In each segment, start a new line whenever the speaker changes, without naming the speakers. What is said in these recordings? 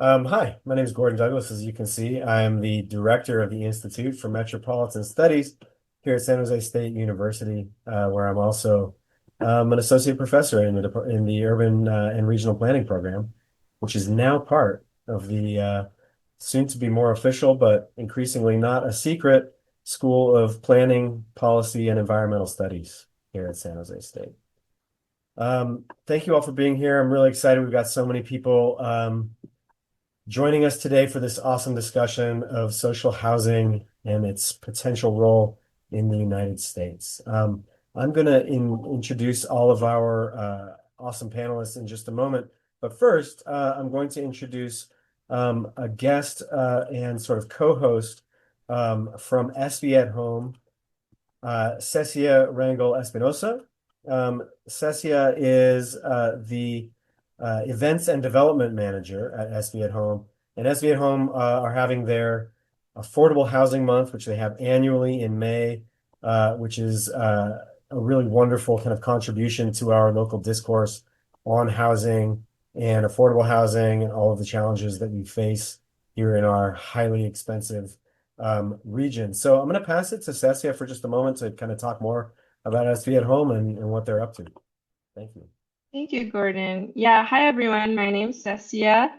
Hi, my name is Gordon Douglas. As you can see, I am the director of the Institute for Metropolitan Studies here at San Jose State University, where I'm also an associate professor in the Urban and Regional Planning program, which is now part of the soon to be more official, but increasingly not a secret, School of Planning, Policy, and Environmental Studies here at San Jose State. Thank you all for being here. I'm really excited. We've got so many people joining us today for this awesome discussion of social housing and its potential role in the United States. I'm going to introduce all of our awesome panelists in just a moment. But first, I'm going to introduce a guest and sort of co-host from SV at Home, Cecia Rangel Espinosa. Cecia is the Events and Development Manager at SV at Home. And SV at Home are having their Affordable Housing Month, which they have annually in May, which is a really wonderful kind of contribution to our local discourse on housing and affordable housing and all of the challenges that we face here in our highly expensive region. So I'm going to pass it to Cecia for just a moment to kind of talk more about SV at Home and what they're up to. Thank you.
Thank you, Gordon. Yeah, hi everyone. My name's Cecia,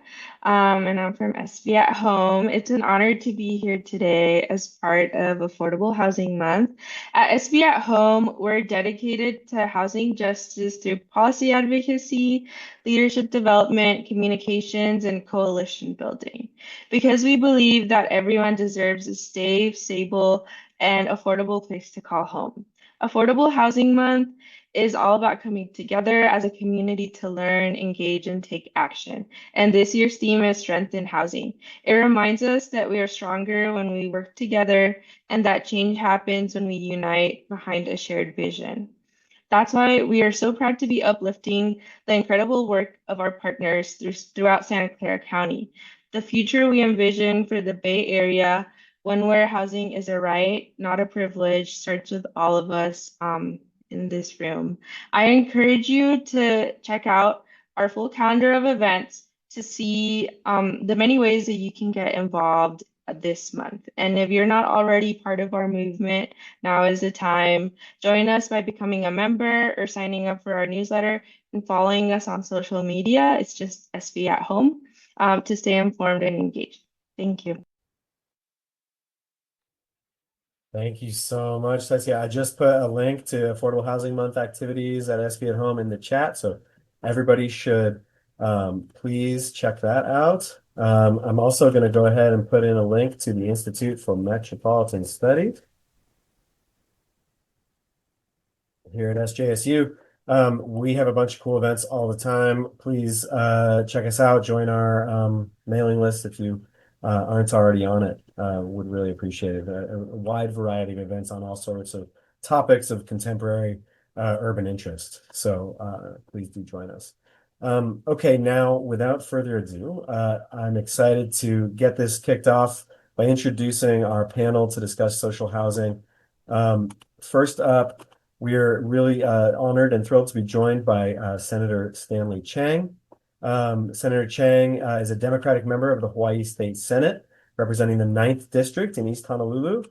and I'm from SB at Home. It's an honor to be here today as part of Affordable Housing Month. At SB at Home, we're dedicated to housing justice through policy advocacy, leadership development, communications, and coalition building. Because we believe that everyone deserves a safe, stable, and affordable place to call home. Affordable Housing Month is all about coming together as a community to learn, engage, and take action. And this year's theme is Strength in Housing. It reminds us that we are stronger when we work together and that change happens when we unite behind a shared vision. That's why we are so proud to be uplifting the incredible work of our partners throughout Santa Clara County. The future we envision for the Bay Area, one where housing is a right, not a privilege, starts with all of us in this room. I encourage you to check out our full calendar of events to see the many ways that you can get involved this month. And if you're not already part of our movement, now is the time. Join us by becoming a member or signing up for our newsletter and following us on social media. It's just SV at Home to stay informed and engaged. Thank you.
Thank you so much, Cecia. I just put a link to Affordable Housing Month activities at SV at Home in the chat, so everybody should please check that out. I'm also going to go ahead and put in a link to the Institute for Metropolitan Studies here at SJSU. We have a bunch of cool events all the time. Please check us out. Join our mailing list if you aren't already on it. Would really appreciate it. A wide variety of events on all sorts of topics of contemporary urban interest. So please do join us. Okay, now without further ado, I'm excited to get this kicked off by introducing our panel to discuss social housing. First up, we're really honored and thrilled to be joined by Senator Stanley Chang. Senator Chang is a Democratic member of the Hawaii State Senate, representing the 9th District in East Honolulu.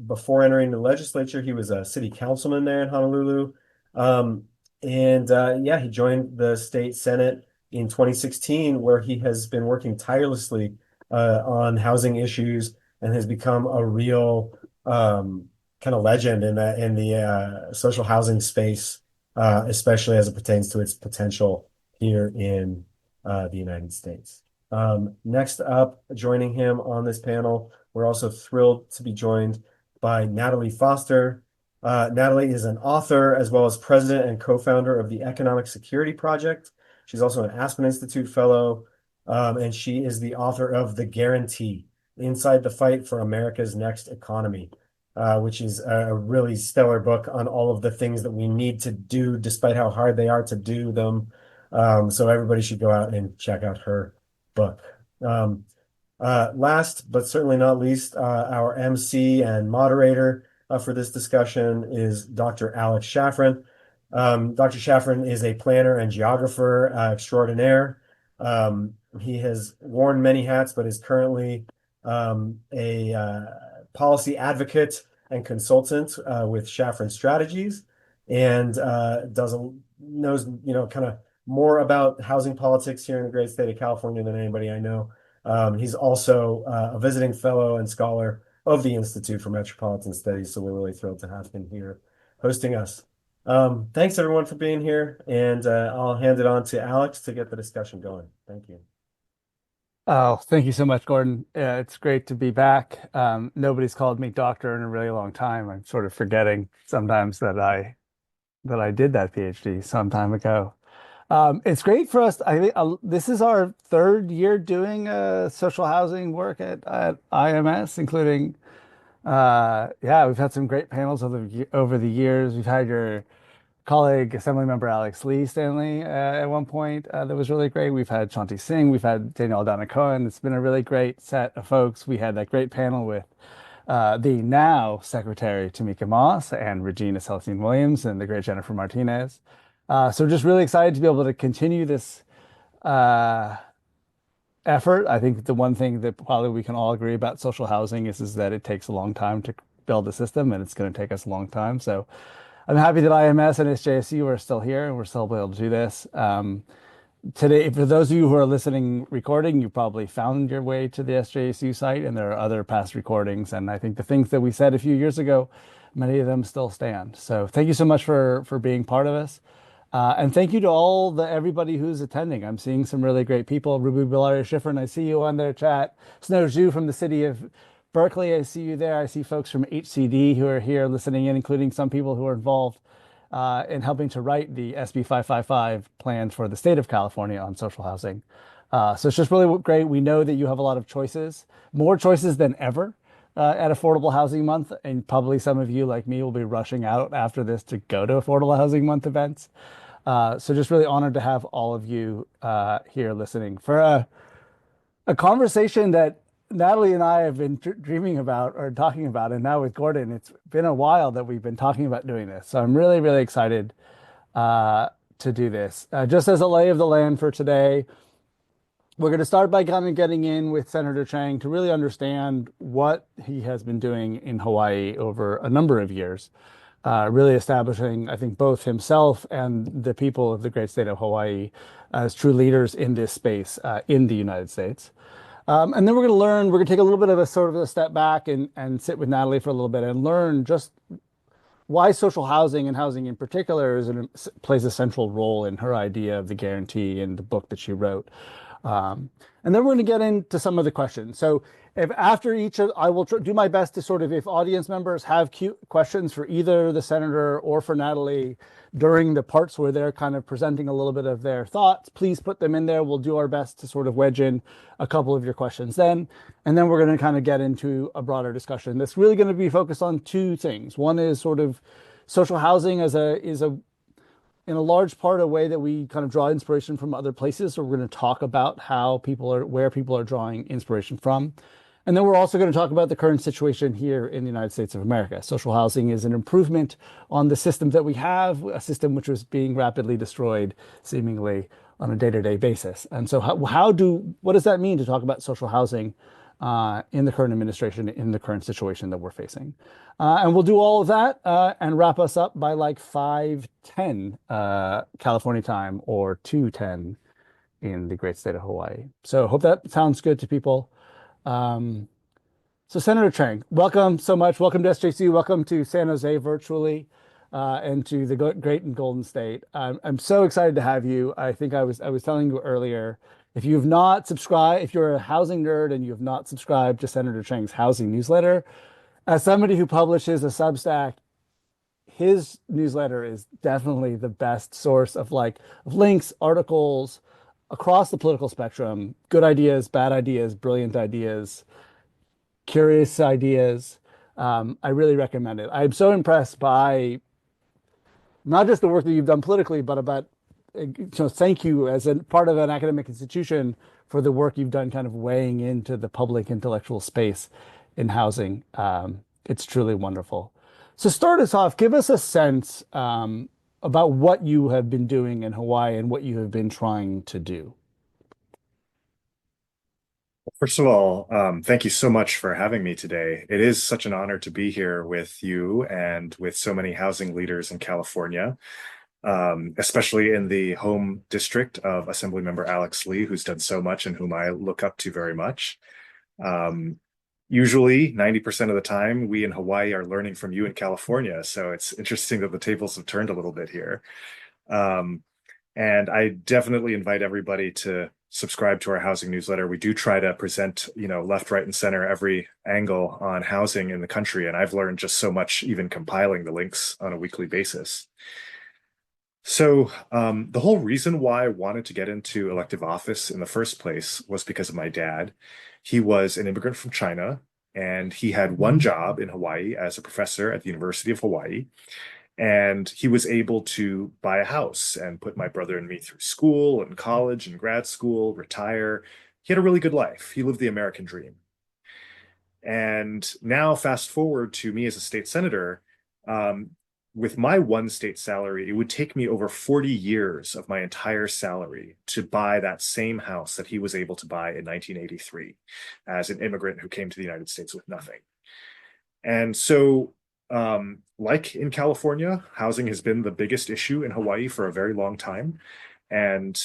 Before entering the legislature, he was a city councilman there in Honolulu. Yeah, he joined the state Senate in 2016, where he has been working tirelessly on housing issues and has become a real kind of legend in the social housing space, especially as it pertains to its potential here in the United States. Next up, joining him on this panel, we're also thrilled to be joined by Natalie Foster. Natalie is an author as well as president and co-founder of the Economic Security Project. She's also an Aspen Institute Fellow, and she is the author of The Guarantee: Inside the Fight for America's Next Economy, which is a really stellar book on all of the things that we need to do, despite how hard they are to do them. So everybody should go out and check out her book. Last, but certainly not least, our MC and moderator for this discussion is Dr. Alex Schafran. Dr. Schafran is a planner and geographer extraordinaire. He has worn many hats, but is currently a policy advocate and consultant with Schafran Strategies, and knows kind of more about housing politics here in the great state of California than anybody I know. He's also a visiting fellow and scholar of the Institute for Metropolitan Studies, so we're really thrilled to have him here hosting us. Thanks everyone for being here, and I'll hand it on to Alex to get the discussion going. Thank you.
Oh, thank you so much, Gordon. It's great to be back. Nobody's called me doctor in a really long time. I'm sort of forgetting sometimes that I did that PhD some time ago. It's great for us. I think this is our third year doing social housing work at IMS, including yeah, we've had some great panels over the years. We've had your colleague, Assemblymember Alex Lee Stanley at one point that was really great. We've had Shanti Singh, we've had Danielle Donna Cohen. It's been a really great set of folks. We had that great panel with the now Secretary Tamika Moss and Regina Celestine Williams and the great Jennifer Martinez. So just really excited to be able to continue this uh, effort. I think the one thing that probably we can all agree about social housing is that it takes a long time to build a system, and it's going to take us a long time. So I'm happy that IMS and SJSU are still here and we're still able to do this. Today, for those of you who are listening recording, you probably found your way to the SJSU site, and there are other past recordings. And I think the things that we said a few years ago, many of them still stand. So thank you so much for being part of us. And thank you to everybody who's attending. I'm seeing some really great people. Ruby Bilaria Schifrin, I see you on their chat. Snow Zhu from the city of Berkeley, I see you there. I see folks from HCD who are here listening in, including some people who are involved in helping to write the SB 555 plan for the state of California on social housing. So it's just really great. We know that you have a lot of choices, more choices than ever at Affordable Housing Month. And probably some of you, like me, will be rushing out after this to go to Affordable Housing Month events. So just really honored to have all of you here listening for a conversation that Natalie and I have been dreaming about or talking about, and now with Gordon, it's been a while that we've been talking about doing this. So I'm really, really excited to do this. Just as a lay of the land for today, we're going to start by kind of getting in with Senator Chang to really understand what he has been doing in Hawaii over a number of years, really establishing, I think, both himself and the people of the great state of Hawaii as true leaders in this space in the United States. And then we're going to take a little bit of a sort of a step back and sit with Natalie for a little bit and learn just why social housing and housing in particular plays a central role in her idea of the guarantee in the book that she wrote. And then we're going to get into some of the questions. So if after each of, I will do my best to sort of, if audience members have questions for either the senator or for Natalie during the parts where they're kind of presenting a little bit of their thoughts, please put them in there. We'll do our best to sort of wedge in a couple of your questions then. And then we're going to kind of get into a broader discussion that's really going to be focused on two things. One is sort of social housing is in a large part a way that we kind of draw inspiration from other places. So we're going to talk about where people are drawing inspiration from. And then we're also going to talk about the current situation here in the United States of America. Social housing is an improvement on the system that we have, a system which was being rapidly destroyed seemingly on a day-to-day basis. And so what does that mean to talk about social housing in the current administration, in the current situation that we're facing? And we'll do all of that and wrap us up by like 5:10 California time or 2:10 in the great state of Hawaii. So hope that sounds good to people. So Senator Chang, welcome so much. Welcome to SJC. Welcome to San Jose virtually and to the great and Golden State. I'm so excited to have you. I think I was telling you earlier, if you've not subscribed, if you're a housing nerd and you have not subscribed to Senator Chang's housing newsletter, as somebody who publishes a Substack, his newsletter is definitely the best source of links, articles across the political spectrum, good ideas, bad ideas, brilliant ideas, curious ideas. I really recommend it. I'm so impressed by not just the work that you've done politically, but about thank you as a part of an academic institution for the work you've done kind of weighing into the public intellectual space in housing. It's truly wonderful. So start us off, give us a sense about what you have been doing in Hawaii and what you have been trying to do.
First of all, thank you so much for having me today. It is such an honor to be here with you and with so many housing leaders in California, especially in the home district of Assemblymember Alex Lee, who's done so much and whom I look up to very much. Um, Usually, 90% of the time, we in Hawaii are learning from you in California. So it's interesting that the tables have turned a little bit here. Um, and I definitely invite everybody to subscribe to our housing newsletter. We do try to present, left, right, and center every angle on housing in the country. And I've learned just so much even compiling the links on a weekly basis. So, the whole reason why I wanted to get into elective office in the first place was because of my dad. He was an immigrant from China, and he had one job in Hawaii as a professor at the University of Hawaii. And he was able to buy a house and put my brother and me through school and college and grad school, retire. He had a really good life. He lived the American dream. And now, fast forward to me as a state senator, um, with my one state salary, it would take me over 40 years of my entire salary to buy that same house that he was able to buy in 1983 as an immigrant who came to the United States with nothing. And so, like in California, housing has been the biggest issue in Hawaii for a very long time. And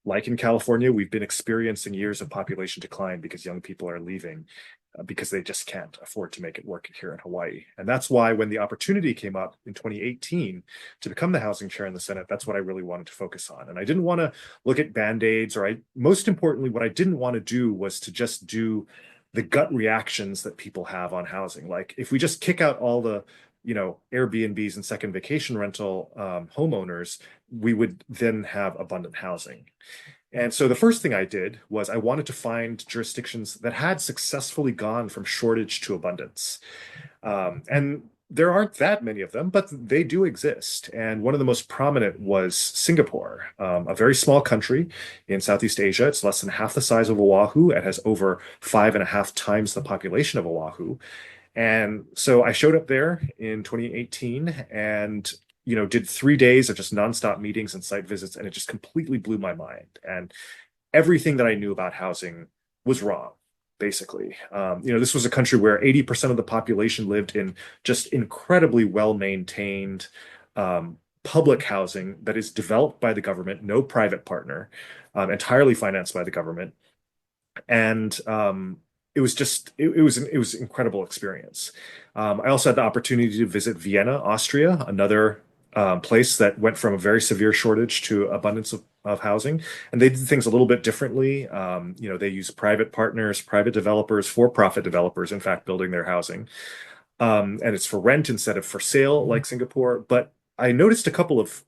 like in California, we've been experiencing years of population decline because young people are leaving because they just can't afford to make it work here in Hawaii. And that's why when the opportunity came up in 2018 to become the housing chair in the Senate, that's what I really wanted to focus on. And I didn't want to look at band-aids, most importantly, what I didn't want to do was to just do the gut reactions that people have on housing. Like if we just kick out all the Airbnbs and second vacation rental homeowners, we would then have abundant housing. And so the first thing I did was I wanted to find jurisdictions that had successfully gone from shortage to abundance. And there aren't that many of them, but they do exist. And one of the most prominent was Singapore, a very small country in Southeast Asia. It's less than half the size of Oahu. It has over 5.5 times the population of Oahu. And so I showed up there in 2018 and did 3 days of just nonstop meetings and site visits, and it just completely blew my mind. And everything that I knew about housing was wrong, basically. This was a country where 80% of the population lived in just incredibly well-maintained public housing that is developed by the government, no private partner, entirely financed by the government. And it was just it was an incredible experience. I also had the opportunity to visit Vienna, Austria, another place that went from a very severe shortage to abundance of housing, and they did things a little bit differently. They use private partners, private developers, for-profit developers, in fact, building their housing, and it's for rent instead of for sale, like Singapore. But I noticed a couple of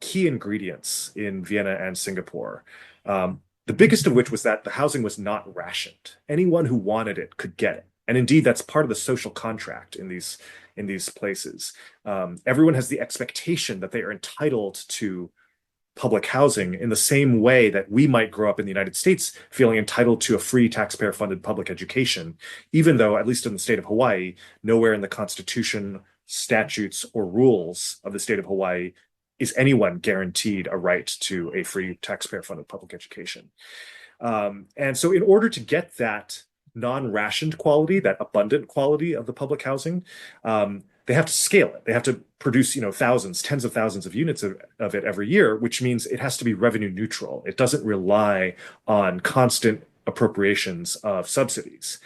key ingredients in Vienna and Singapore. The biggest of which was that the housing was not rationed. Anyone who wanted it could get it. And indeed, that's part of the social contract in these places. Everyone has the expectation that they are entitled to public housing in the same way that we might grow up in the United States feeling entitled to a free taxpayer funded public education, even though, at least in the state of Hawaii, nowhere in the Constitution, statutes, or rules of the state of Hawaii is anyone guaranteed a right to a free taxpayer funded public education. And so, in order to get that non-rationed quality, that abundant quality of the public housing, they have to scale it. They have to produce, thousands, tens of thousands of units of it every year, which means it has to be revenue neutral. It doesn't rely on constant appropriations of subsidies.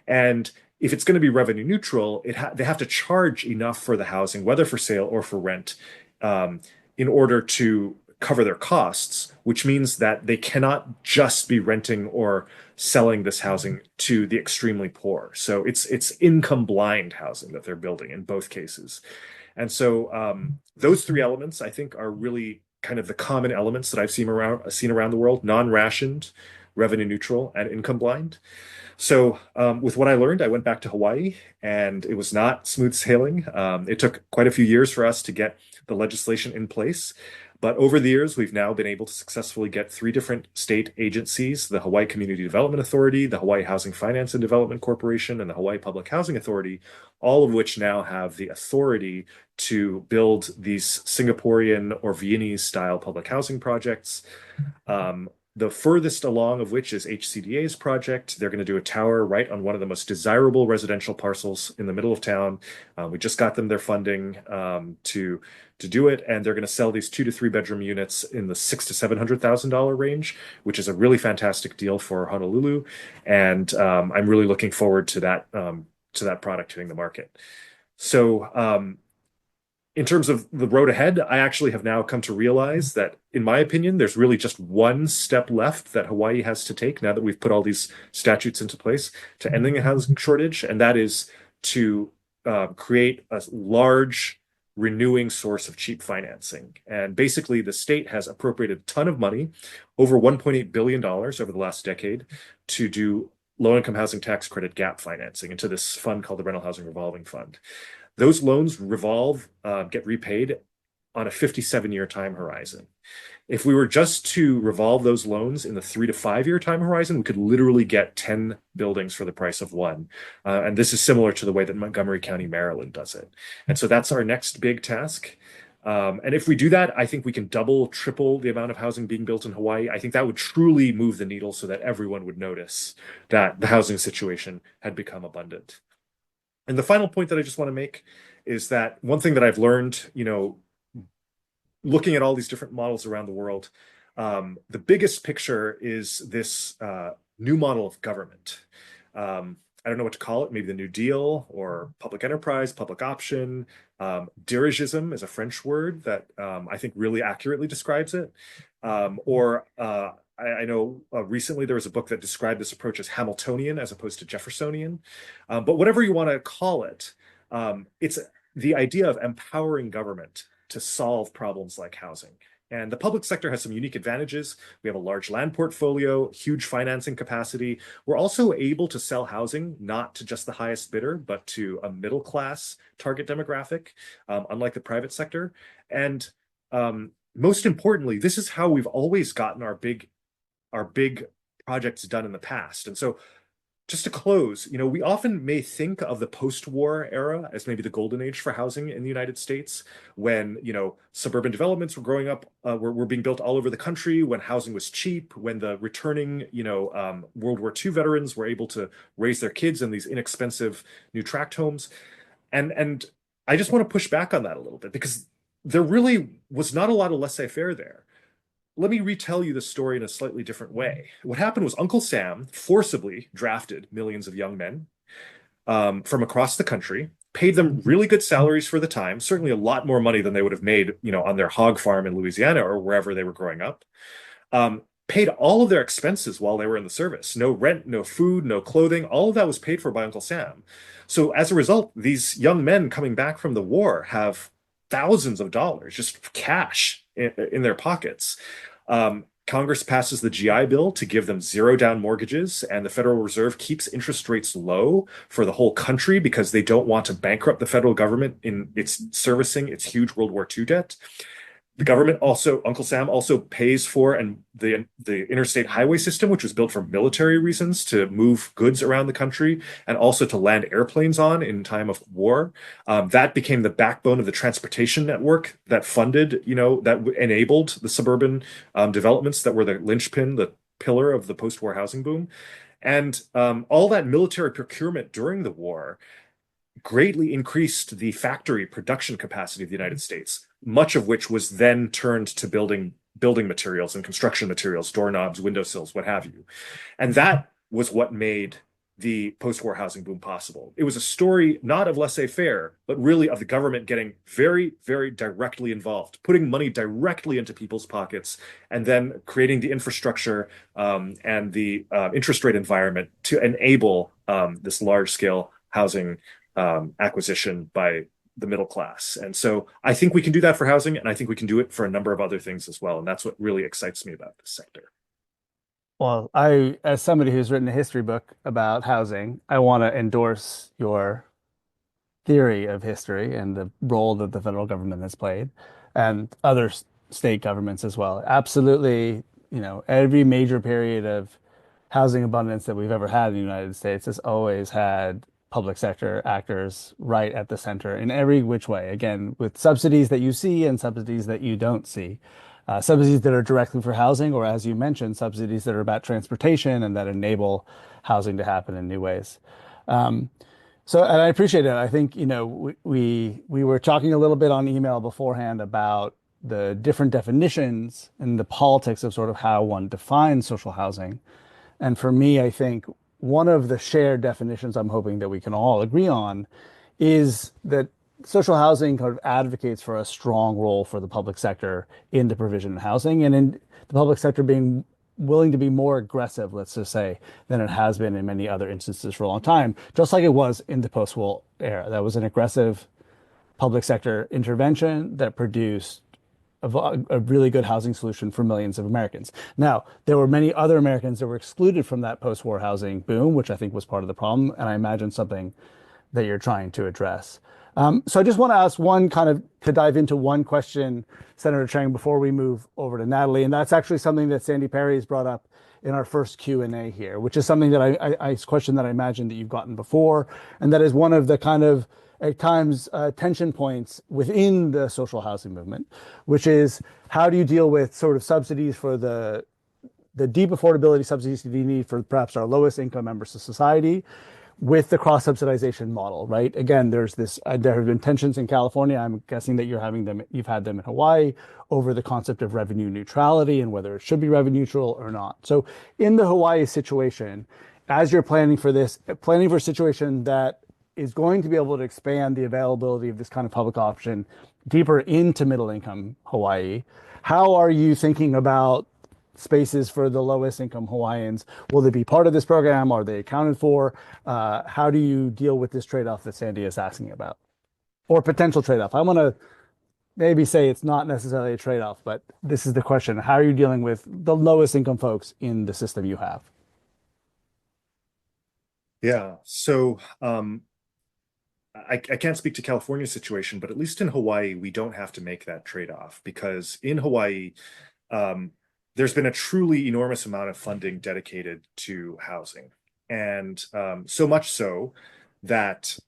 And if it's going to be revenue neutral, they have to charge enough for the housing, whether for sale or for rent, in order to cover their costs, which means that they cannot just be renting or selling this housing to the extremely poor. So it's income blind housing that they're building in both cases. And so those three elements, I think, are really kind of the common elements that I've seen around the world: non-rationed, revenue neutral, and income blind. So with what I learned, I went back to Hawaii, and it was not smooth sailing. It took quite a few years for us to get the legislation in place. But over the years, we've now been able to successfully get 3 different state agencies: the Hawaii Community Development Authority, the Hawaii Housing Finance and Development Corporation, and the Hawaii Public Housing Authority, all of which now have the authority to build these Singaporean or Viennese style public housing projects. The furthest along of which is HCDA's project. They're going to do a tower right on one of the most desirable residential parcels in the middle of town. We just got them their funding to do it, and they're going to sell these 2 to 3 bedroom units in the $600,000 to $700,000 range, which is a really fantastic deal for Honolulu. And I'm really looking forward to that product hitting the market. So in terms of the road ahead, I actually have now come to realize that, in my opinion, there's really just one step left that Hawaii has to take now that we've put all these statutes into place to ending a housing shortage, and that is to create a large renewing source of cheap financing. And basically, the state has appropriated a ton of money, over $1.8 billion over the last decade, to do low-income housing tax credit gap financing into this fund called the Rental Housing Revolving Fund. Those loans get repaid on a 57-year time horizon. If we were just to revolve those loans in the 3 to 5 year time horizon, we could literally get 10 buildings for the price of one. And this is similar to the way that Montgomery County, Maryland does it. And so that's our next big task. And if we do that, I think we can double, triple the amount of housing being built in Hawaii. I think that would truly move the needle so that everyone would notice that the housing situation had become abundant. And the final point that I just want to make is that one thing that I've learned, looking at all these different models around the world, the biggest picture is this new model of government. I don't know what to call it, maybe the New Deal or public enterprise, public option. Dirigism is a French word that I think really accurately describes it. I know recently there was a book that described this approach as Hamiltonian as opposed to Jeffersonian. But whatever you want to call it, it's the idea of empowering government to solve problems like housing. And the public sector has some unique advantages. We have a large land portfolio, huge financing capacity. We're also able to sell housing, not to just the highest bidder, but to a middle class target demographic, unlike the private sector. And most importantly, this is how we've always gotten our big projects done in the past. And so just to close, we often may think of the post-war era as maybe the golden age for housing in the United States, when, suburban developments were growing up, were being built all over the country, when housing was cheap, when the returning, World War II veterans were able to raise their kids in these inexpensive new tract homes. And I just want to push back on that a little bit, because there really was not a lot of laissez-faire there. Let me retell you the story in a slightly different way. What happened was Uncle Sam forcibly drafted millions of young men from across the country, paid them really good salaries for the time, certainly a lot more money than they would have made, on their hog farm in Louisiana or wherever they were growing up. Paid all of their expenses while they were in the service. No rent, no food, no clothing. All of that was paid for by Uncle Sam. So as a result, these young men coming back from the war have thousands of dollars, just cash in their pockets. Congress passes the GI Bill to give them zero down mortgages, and the Federal Reserve keeps interest rates low for the whole country because they don't want to bankrupt the federal government in its servicing its huge World War II debt. The government also, Uncle Sam also pays for the interstate highway system, which was built for military reasons to move goods around the country and also to land airplanes on in time of war. That became the backbone of the transportation network that funded, that enabled the suburban developments that were the linchpin, the pillar of the post-war housing boom. And all that military procurement during the war greatly increased the factory production capacity of the United States, much of which was then turned to building materials and construction materials, doorknobs, windowsills, what have you. And that was what made the post-war housing boom possible. It was a story not of laissez-faire, but really of the government getting very, very directly involved, putting money directly into people's pockets, and then creating the infrastructure and the interest rate environment to enable this large-scale housing acquisition by the middle class. And so I think we can do that for housing, and I think we can do it for a number of other things as well. And that's what really excites me about this sector.
Well, as somebody who's written a history book about housing, I want to endorse your theory of history and the role that the federal government has played, and other state governments as well. Absolutely, every major period of housing abundance that we've ever had in the United States has always had public sector actors right at the center in every which way. Again, with subsidies that you see and subsidies that you don't see. subsidies that are directly for housing, or as you mentioned, subsidies that are about transportation and that enable housing to happen in new ways. Um, and I appreciate it. I think, we were talking a little bit on email beforehand about the different definitions and the politics of sort of how one defines social housing. And for me, I think one of the shared definitions I'm hoping that we can all agree on is that social housing kind of advocates for a strong role for the public sector in the provision of housing, and in the public sector being willing to be more aggressive, let's just say, than it has been in many other instances for a long time, just like it was in the post-war era. That was an aggressive public sector intervention that produced a really good housing solution for millions of Americans. Now, there were many other Americans that were excluded from that post-war housing boom, which I think was part of the problem, and I imagine something that you're trying to address. So I just want to ask one kind of to dive into one question, Senator Chang, before we move over to Natalie, and that's actually something that Sandy Perry has brought up in our first Q&A here, which is something that I question that I imagine that you've gotten before, and that is one of the kind of at times tension points within the social housing movement, which is how do you deal with sort of subsidies for the deep affordability subsidies that you need for perhaps our lowest income members of society with the cross subsidization model, right? Again, there have been tensions in California. I'm guessing that you've had them in Hawaii over the concept of revenue neutrality and whether it should be revenue neutral or not. So in the Hawaii situation, as you're planning for a situation that is going to be able to expand the availability of this kind of public option deeper into middle income Hawaii, how are you thinking about spaces for the lowest income Hawaiians? Will they be part of this program? Are they accounted for? How do you deal with this trade-off that Sandy is asking about? Or potential trade-off? I want to maybe say it's not necessarily a trade-off, but this is the question. How are you dealing with the lowest income folks in the system you have?
Yeah, so I can't speak to California's situation, but at least in Hawaii, we don't have to make that trade-off, because in Hawaii, there's been a truly enormous amount of funding dedicated to housing. And so much so that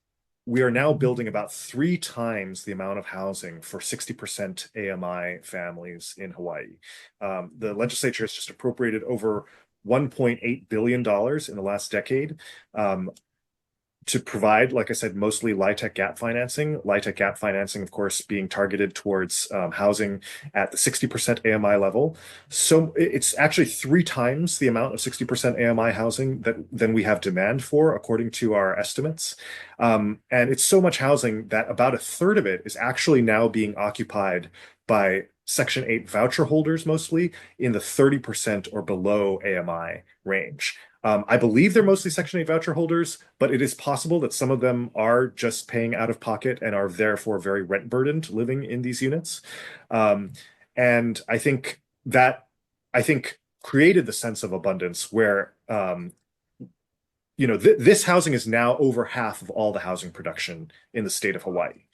we are now building about 3 times the amount of housing for 60% AMI families in Hawaii. The legislature has just appropriated over $1.8 billion in the last decade to provide, like I said, mostly LIHTC gap financing. LIHTC gap financing, of course, being targeted towards housing at the 60% AMI level. So it's actually 3 times the amount of 60% AMI housing than we have demand for, according to our estimates. And it's so much housing that about a third of it is actually now being occupied by Section 8 voucher holders, mostly in the 30% or below AMI range. I believe they're mostly Section 8 voucher holders, but it is possible that some of them are just paying out of pocket and are therefore very rent burdened living in these units. And I think created the sense of abundance where, this housing is now over half of all the housing production in the state of Hawaii.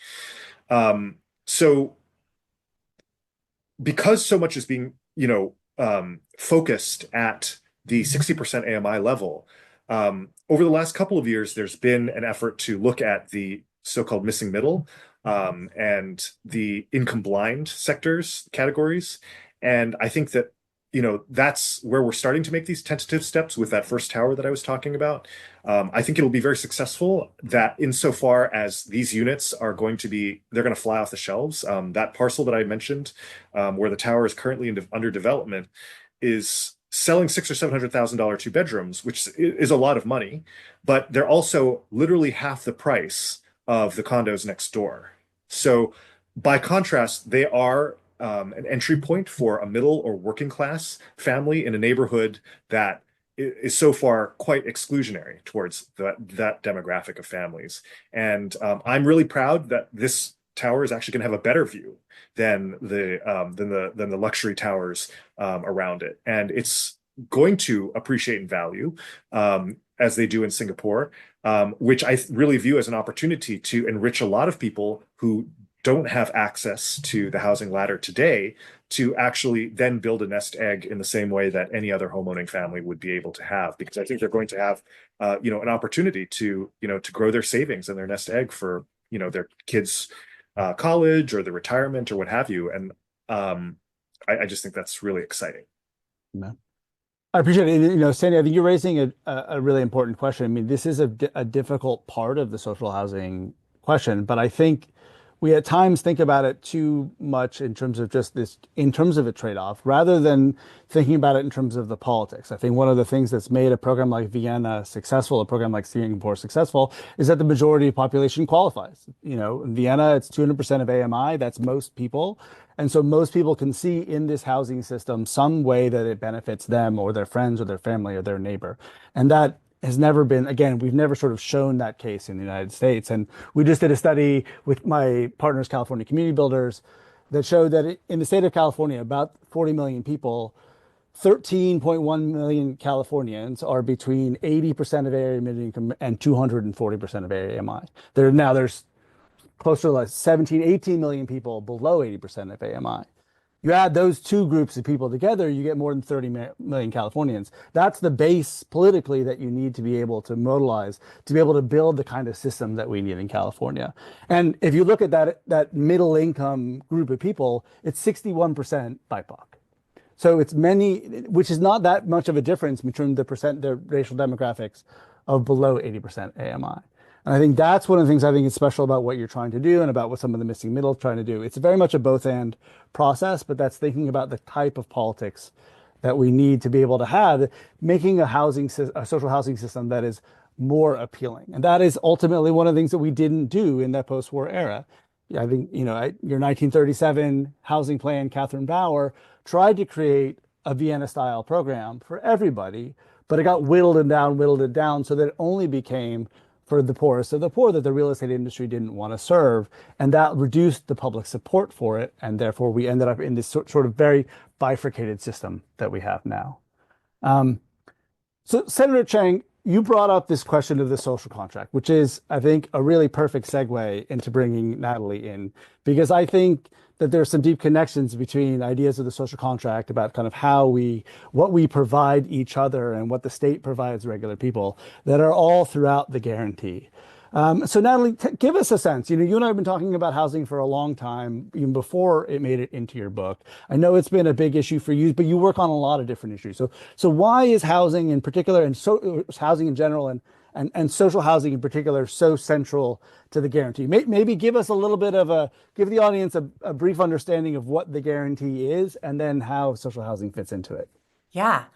So because so much is being, focused at the 60% AMI level, over the last couple of years, there's been an effort to look at the so-called missing middle and the income blind sectors categories. And I think that, that's where we're starting to make these tentative steps with that first tower that I was talking about. I think it'll be very successful that insofar as these units are they're going to fly off the shelves. That parcel that I mentioned, where the tower is currently under development, is selling $600,000 or $700,000 2 bedrooms, which is a lot of money, but they're also literally half the price of the condos next door. So by contrast, they are an entry point for a middle or working class family in a neighborhood that is so far quite exclusionary towards that demographic of families. And I'm really proud that this tower is actually going to have a better view than the luxury towers around it, and it's going to appreciate in value as they do in Singapore, which I really view as an opportunity to enrich a lot of people who don't have access to the housing ladder today to actually then build a nest egg in the same way that any other homeowning family would be able to have, because I think they're going to have an opportunity to grow their savings and their nest egg for their kids' college or the retirement or what have you. And I just think that's really exciting.
No. I appreciate it. Sandy, I think you're raising a really important question. I mean, this is a difficult part of the social housing question, but I think we at times think about it too much in terms of just this, in terms of a trade-off, rather than thinking about it in terms of the politics. I think one of the things that's made a program like Vienna successful, a program like Singapore successful, is that the majority of population qualifies. In Vienna, it's 200% of AMI. That's most people. And so most people can see in this housing system some way that it benefits them or their friends or their family or their neighbor. And that has never been, again, we've never sort of shown that case in the United States. And we just did a study with my partners, California Community Builders, that showed that in the state of California, about 40 million people, 13.1 million Californians are between 80% of area median income and 240% of area AMI. There's closer to like 17, 18 million people below 80% of AMI. You add those two groups of people together, you get more than 30 million Californians. That's the base politically that you need to be able to modelize, to be able to build the kind of system that we need in California. And if you look at that middle income group of people, it's 61% BIPOC. So it's many, which is not that much of a difference between the racial demographics of below 80% AMI. And I think that's one of the things I think is special about what you're trying to do and about what some of the missing middle trying to do. It's very much a both and process, but that's thinking about the type of politics that we need to be able to have, making a social housing system that is more appealing. And that is ultimately one of the things that we didn't do in that post-war era. I think, your 1937 housing plan, Catherine Bauer, tried to create a Vienna style program for everybody, but it got whittled it down so that it only became for the poorest of the poor that the real estate industry didn't want to serve. And that reduced the public support for it. And therefore, we ended up in this sort of very bifurcated system that we have now. So Senator Chang, you brought up this question of the social contract, which is, I think, a really perfect segue into bringing Natalie in, because I think that there are some deep connections between ideas of the social contract about kind of what we provide each other and what the state provides regular people that are all throughout the guarantee. So Natalie, give us a sense. You and I have been talking about housing for a long time, even before it made it into your book. I know it's been a big issue for you, but you work on a lot of different issues. So why is housing in particular, and housing in general, and social housing in particular, so central to the guarantee? Maybe give us a little bit give the audience a brief understanding of what the guarantee is and then how social housing fits into it.
Yeah.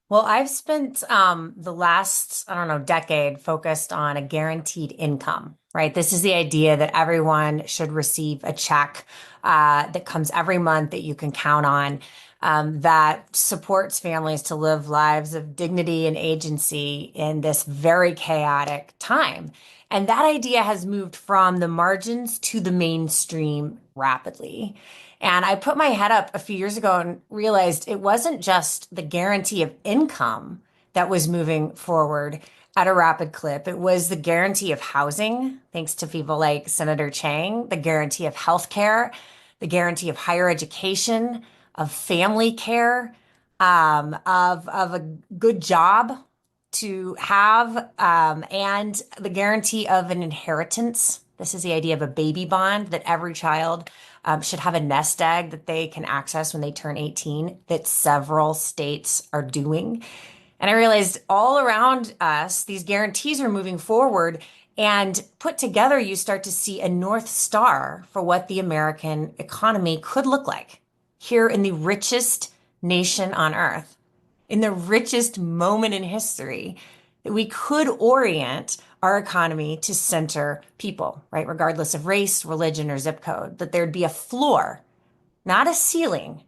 Well, I've spent the last, decade focused on a guaranteed income, right? This is the idea that everyone should receive a check that comes every month that you can count on, that supports families to live lives of dignity and agency in this very chaotic time. And that idea has moved from the margins to the mainstream rapidly. And I put my head up a few years ago and realized it wasn't just the guarantee of income that was moving forward at a rapid clip. It was the guarantee of housing, thanks to people like Senator Chang, the guarantee of healthcare, the guarantee of higher education, of family care, of a good job to have, and the guarantee of an inheritance. This is the idea of a baby bond, that every child should have a nest egg that they can access when they turn 18, that several states are doing. And I realized all around us, these guarantees are moving forward, and put together, you start to see a North Star for what the American economy could look like here in the richest nation on earth, in the richest moment in history, that we could orient our economy to center people, right? Regardless of race, religion, or zip code, that there'd be a floor, not a ceiling,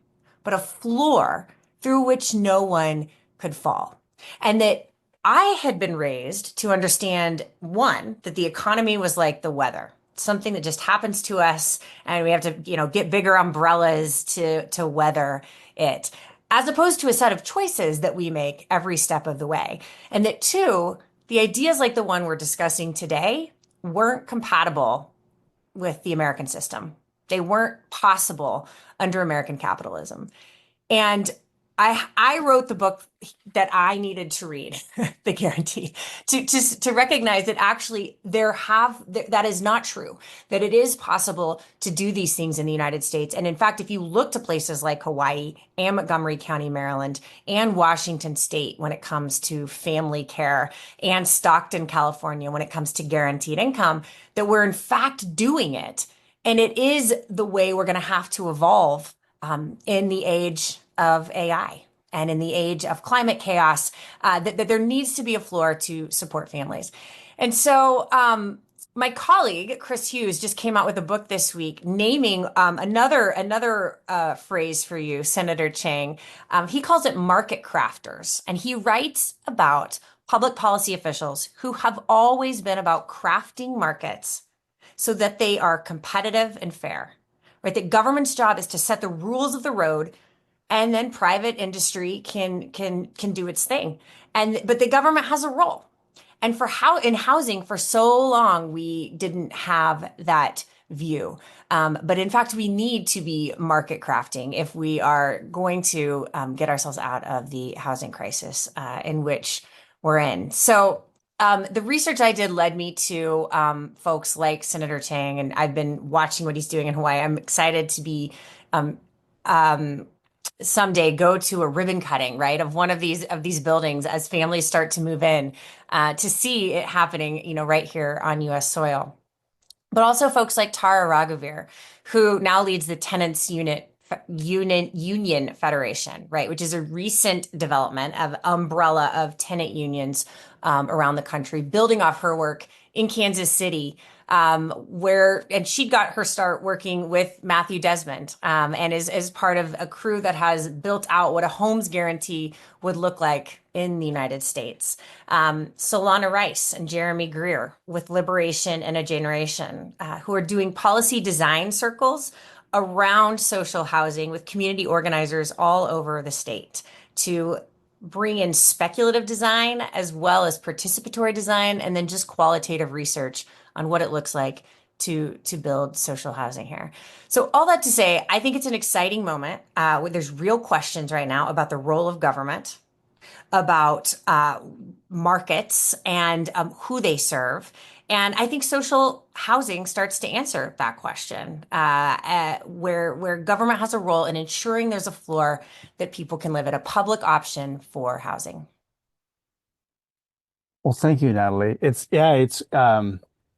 but a floor through which no one could fall. And that I had been raised to understand, one, that the economy was like the weather, something that just happens to us, and we have to, get bigger umbrellas to weather it, as opposed to a set of choices that we make every step of the way. And that two, the ideas like the one we're discussing today weren't compatible with the American system. They weren't possible under American capitalism. And I wrote the book that I needed to read, The Guarantee, to recognize that actually that is not true, that it is possible to do these things in the United States. And in fact, if you look to places like Hawaii and Montgomery County, Maryland, and Washington State when it comes to family care, and Stockton, California when it comes to guaranteed income, that we're in fact doing it. And it is the way we're going to have to evolve in the age of AI and in the age of climate chaos, that there needs to be a floor to support families. And so my colleague, Chris Hughes, just came out with a book this week naming another phrase for you, Senator Chang. He calls it market crafters. And he writes about public policy officials who have always been about crafting markets so that they are competitive and fair. Right? The government's job is to set the rules of the road, and then private industry can do its thing. But the government has a role. And in housing for so long, we didn't have that view. But in fact, we need to be market crafting if we are going to get ourselves out of the housing crisis in which we're in. So the research I did led me to folks like Senator Chang, and I've been watching what he's doing in Hawaii. I'm excited to be someday go to a ribbon cutting, right, of one of these buildings as families start to move in, to see it happening, right here on U.S. soil. But also folks like Tara Raghuveer, who now leads the Tenants Union Federation, right, which is a recent development of umbrella of tenant unions around the country, building off her work in Kansas City, and she got her start working with Matthew Desmond, and is part of a crew that has built out what a homes guarantee would look like in the United States. Solana Rice and Jeremy Greer with Liberation and a Generation, who are doing policy design circles around social housing with community organizers all over the state to bring in speculative design as well as participatory design, and then just qualitative research on what it looks like to build social housing here. So all that to say, I think it's an exciting moment where there's real questions right now about the role of government, about markets and who they serve. And I think social housing starts to answer that question, where government has a role in ensuring there's a floor that people can live at, a public option for housing.
Well, thank you, Natalie.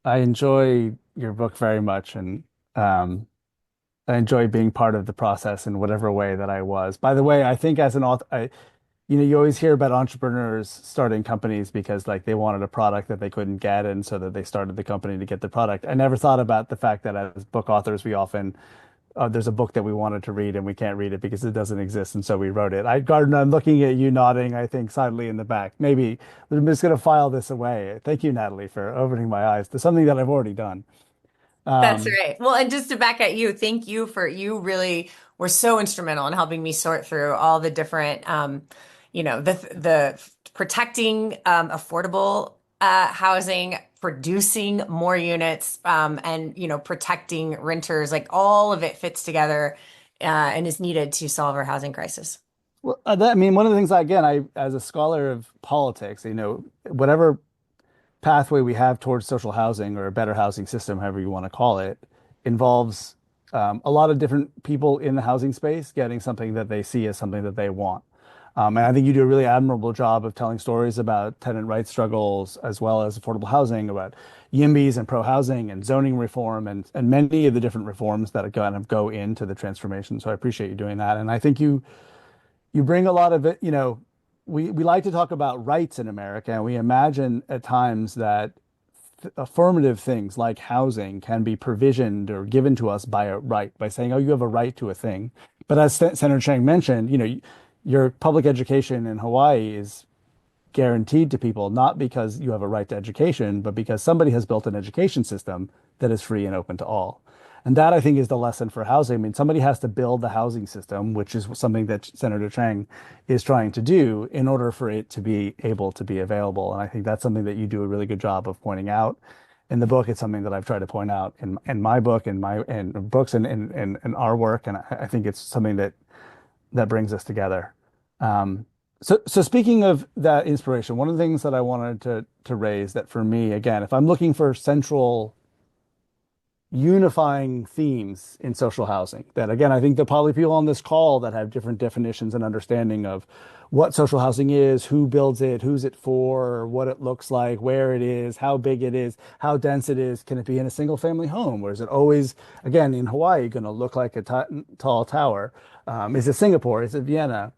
I enjoy your book very much, and I enjoy being part of the process in whatever way that I was. By the way, I think as an author, you always hear about entrepreneurs starting companies because like they wanted a product that they couldn't get, and so that they started the company to get the product. I never thought about the fact that as book authors, we often there's a book that we wanted to read and we can't read it because it doesn't exist, and so we wrote it. Gordon, I'm looking at you nodding, I think, silently in the back. Maybe I'm just going to file this away. Thank you, Natalie, for opening my eyes to something that I've already done.
That's right. Well, and just to back at you, thank you you really were so instrumental in helping me sort through all the different, the protecting affordable housing, producing more units, and protecting renters. Like all of it fits together and is needed to solve our housing crisis.
Well, one of the things, again, as a scholar of politics, whatever pathway we have towards social housing or a better housing system, however you want to call it, involves a lot of different people in the housing space getting something that they see as something that they want. And I think you do a really admirable job of telling stories about tenant rights struggles as well as affordable housing, about YIMBYs and pro-housing and zoning reform and many of the different reforms that kind of go into the transformation. So I appreciate you doing that. And I think you bring a lot of it, we like to talk about rights in America, and we imagine at times that affirmative things like housing can be provisioned or given to us by a right, by saying, oh, you have a right to a thing. But as Senator Chang mentioned, your public education in Hawaii is guaranteed to people, not because you have a right to education, but because somebody has built an education system that is free and open to all. And that, I think, is the lesson for housing. Somebody has to build the housing system, which is something that Senator Chang is trying to do in order for it to be able to be available. And I think that's something that you do a really good job of pointing out in the book. It's something that I've tried to point out in my book and books and our work. And I think it's something that brings us together. So speaking of that inspiration, one of the things that I wanted to raise that for me, again, if I'm looking for central unifying themes in social housing, that again, I think there are probably people on this call that have different definitions and understanding of what social housing is, who builds it, who's it for, what it looks like, where it is, how big it is, how dense it is. Can it be in a single family home? Or is it always, again, in Hawaii, going to look like a tall tower? Is it Singapore? Is it Vienna?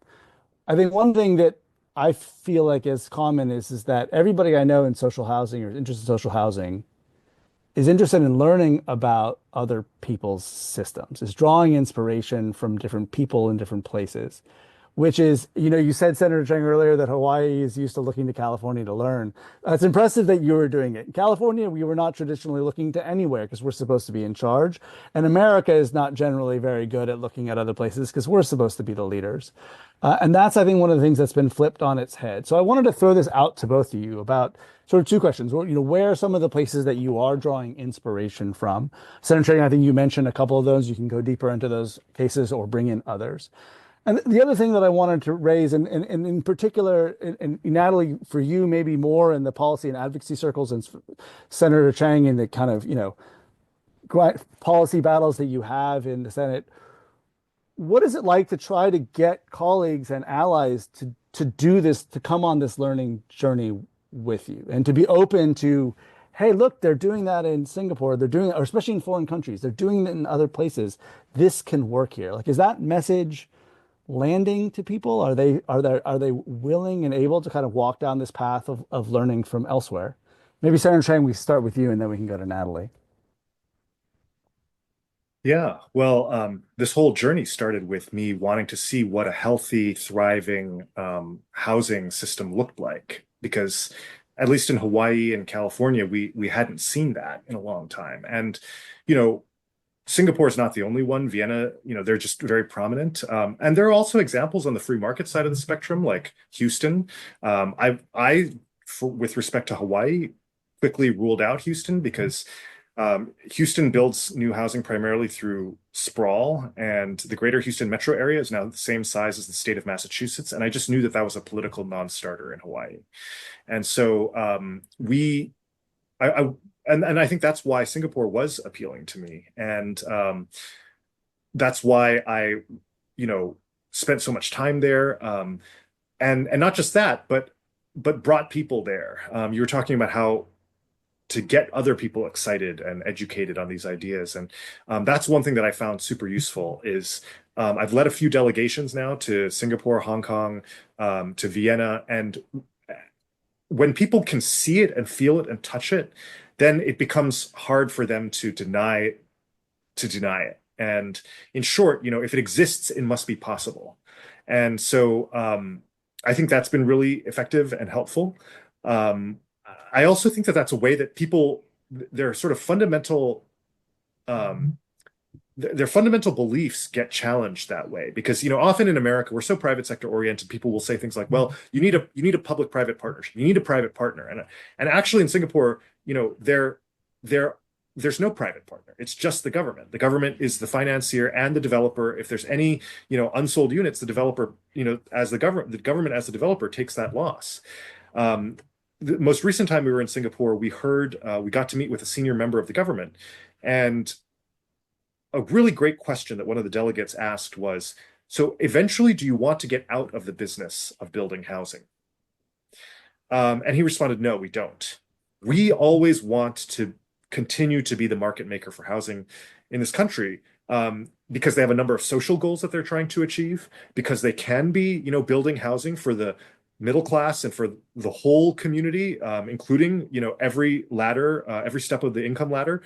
I think one thing that I feel like is common is that everybody I know in social housing or interested in social housing is interested in learning about other people's systems, is drawing inspiration from different people in different places, which is, you said, Senator Chang, earlier that Hawaii is used to looking to California to learn. It's impressive that you were doing it. In California, we were not traditionally looking to anywhere because we're supposed to be in charge. And America is not generally very good at looking at other places because we're supposed to be the leaders. And that's, I think, one of the things that's been flipped on its head. So I wanted to throw this out to both of you about sort of two questions. Where are some of the places that you are drawing inspiration from? Senator Chang, I think you mentioned a couple of those. You can go deeper into those cases or bring in others. And the other thing that I wanted to raise, and in particular, and Natalie, for you, maybe more in the policy and advocacy circles, and Senator Chang in the kind of, policy battles that you have in the Senate, what is it like to try to get colleagues and allies to do this, to come on this learning journey with you, and to be open to, hey, look, they're doing that in Singapore, they're doing it, or especially in foreign countries, they're doing it in other places. This can work here. Like, is that message landing to people? Are they willing and able to kind of walk down this path of learning from elsewhere? Maybe Senator Chang, we start with you, and then we can go to Natalie.
Yeah, well, this whole journey started with me wanting to see what a healthy, thriving housing system looked like, because at least in Hawaii and California, we hadn't seen that in a long time. And, you know, Singapore is not the only one. Vienna, they're just very prominent. And there are also examples on the free market side of the spectrum, like Houston. With respect to Hawaii, quickly ruled out Houston because Houston builds new housing primarily through sprawl, and the greater Houston metro area is now the same size as the state of Massachusetts. And I just knew that that was a political non-starter in Hawaii. And so and I think that's why Singapore was appealing to me. And that's why I, spent so much time there. And not just that, but brought people there. You were talking about how to get other people excited and educated on these ideas. And that's one thing that I found super useful is I've led a few delegations now to Singapore, Hong Kong, to Vienna. And when people can see it and feel it and touch it, then it becomes hard for them to deny it. And in short, if it exists, it must be possible. And so I think that's been really effective and helpful. I also think that that's a way that people, their sort of fundamental, their fundamental beliefs get challenged that way. Because, often in America, we're so private sector oriented, people will say things like, well, you need a public-private partnership. You need a private partner. And actually in Singapore, there's no private partner. It's just the government. The government is the financier and the developer. If there's any, unsold units, the developer, as the government as the developer takes that loss. The most recent time we were in Singapore, we got to meet with a senior member of the government. And a really great question that one of the delegates asked was, so eventually, do you want to get out of the business of building housing? And he responded, no, we don't. We always want to continue to be the market maker for housing in this country, because they have a number of social goals that they're trying to achieve, because they can be, building housing for the middle class and for the whole community, including, every step of the income ladder,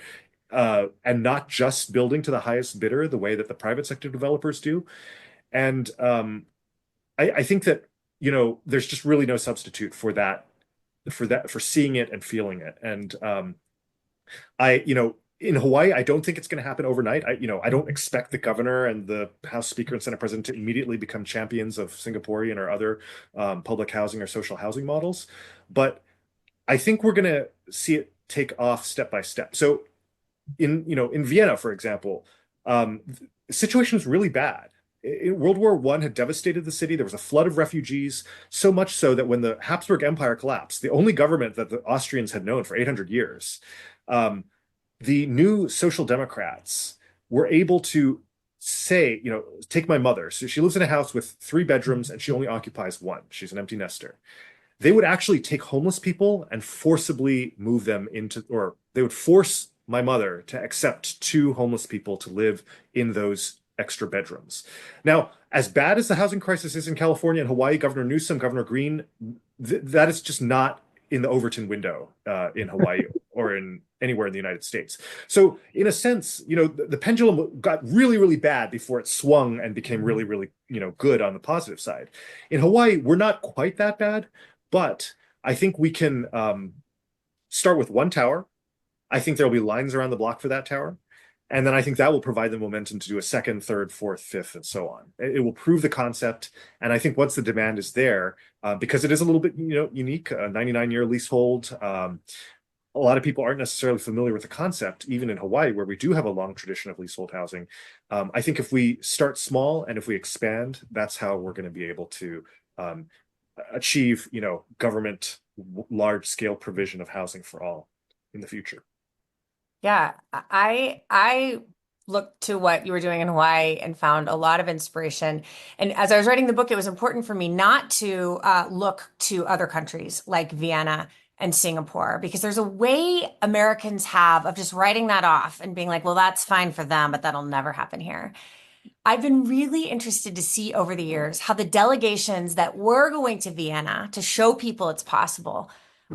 and not just building to the highest bidder the way that the private sector developers do. And I think that, there's just really no substitute for that, for seeing it and feeling it. And in Hawaii, I don't think it's going to happen overnight. I don't expect the governor and the House Speaker and Senate President to immediately become champions of Singaporean or other public housing or social housing models. But I think we're going to see it take off step by step. So in Vienna, for example, the situation is really bad. World War I had devastated the city. There was a flood of refugees, so much so that when the Habsburg Empire collapsed, the only government that the Austrians had known for 800 years, um, the new Social Democrats were able to say, take my mother. So she lives in a house with 3 bedrooms and she only occupies one. She's an empty nester. They would actually take homeless people and forcibly move them into, or they would force my mother to accept 2 homeless people to live in those extra bedrooms. Now, as bad as the housing crisis is in California and Hawaii, Governor Newsom, Governor Green, that is just not in the Overton window in Hawaii or in anywhere in the United States. So in a sense, the pendulum got really, really bad before it swung and became really, really, good on the positive side. In Hawaii, we're not quite that bad, but I think we can start with one tower. I think there'll be lines around the block for that tower. And then I think that will provide the momentum to do a second, third, fourth, fifth, and so on. It will prove the concept. And I think once the demand is there, because it is a little bit, unique, a 99-year leasehold, a lot of people aren't necessarily familiar with the concept, even in Hawaii, where we do have a long tradition of leasehold housing. I think if we start small and if we expand, that's how we're going to be able to achieve, government large-scale provision of housing for all in the future.
Yeah, I looked to what you were doing in Hawaii and found a lot of inspiration. And as I was writing the book, it was important for me not to look to other countries like Vienna and Singapore, because there's a way Americans have of just writing that off and being like, well, that's fine for them, but that'll never happen here. I've been really interested to see over the years how the delegations that were going to Vienna to show people it's possible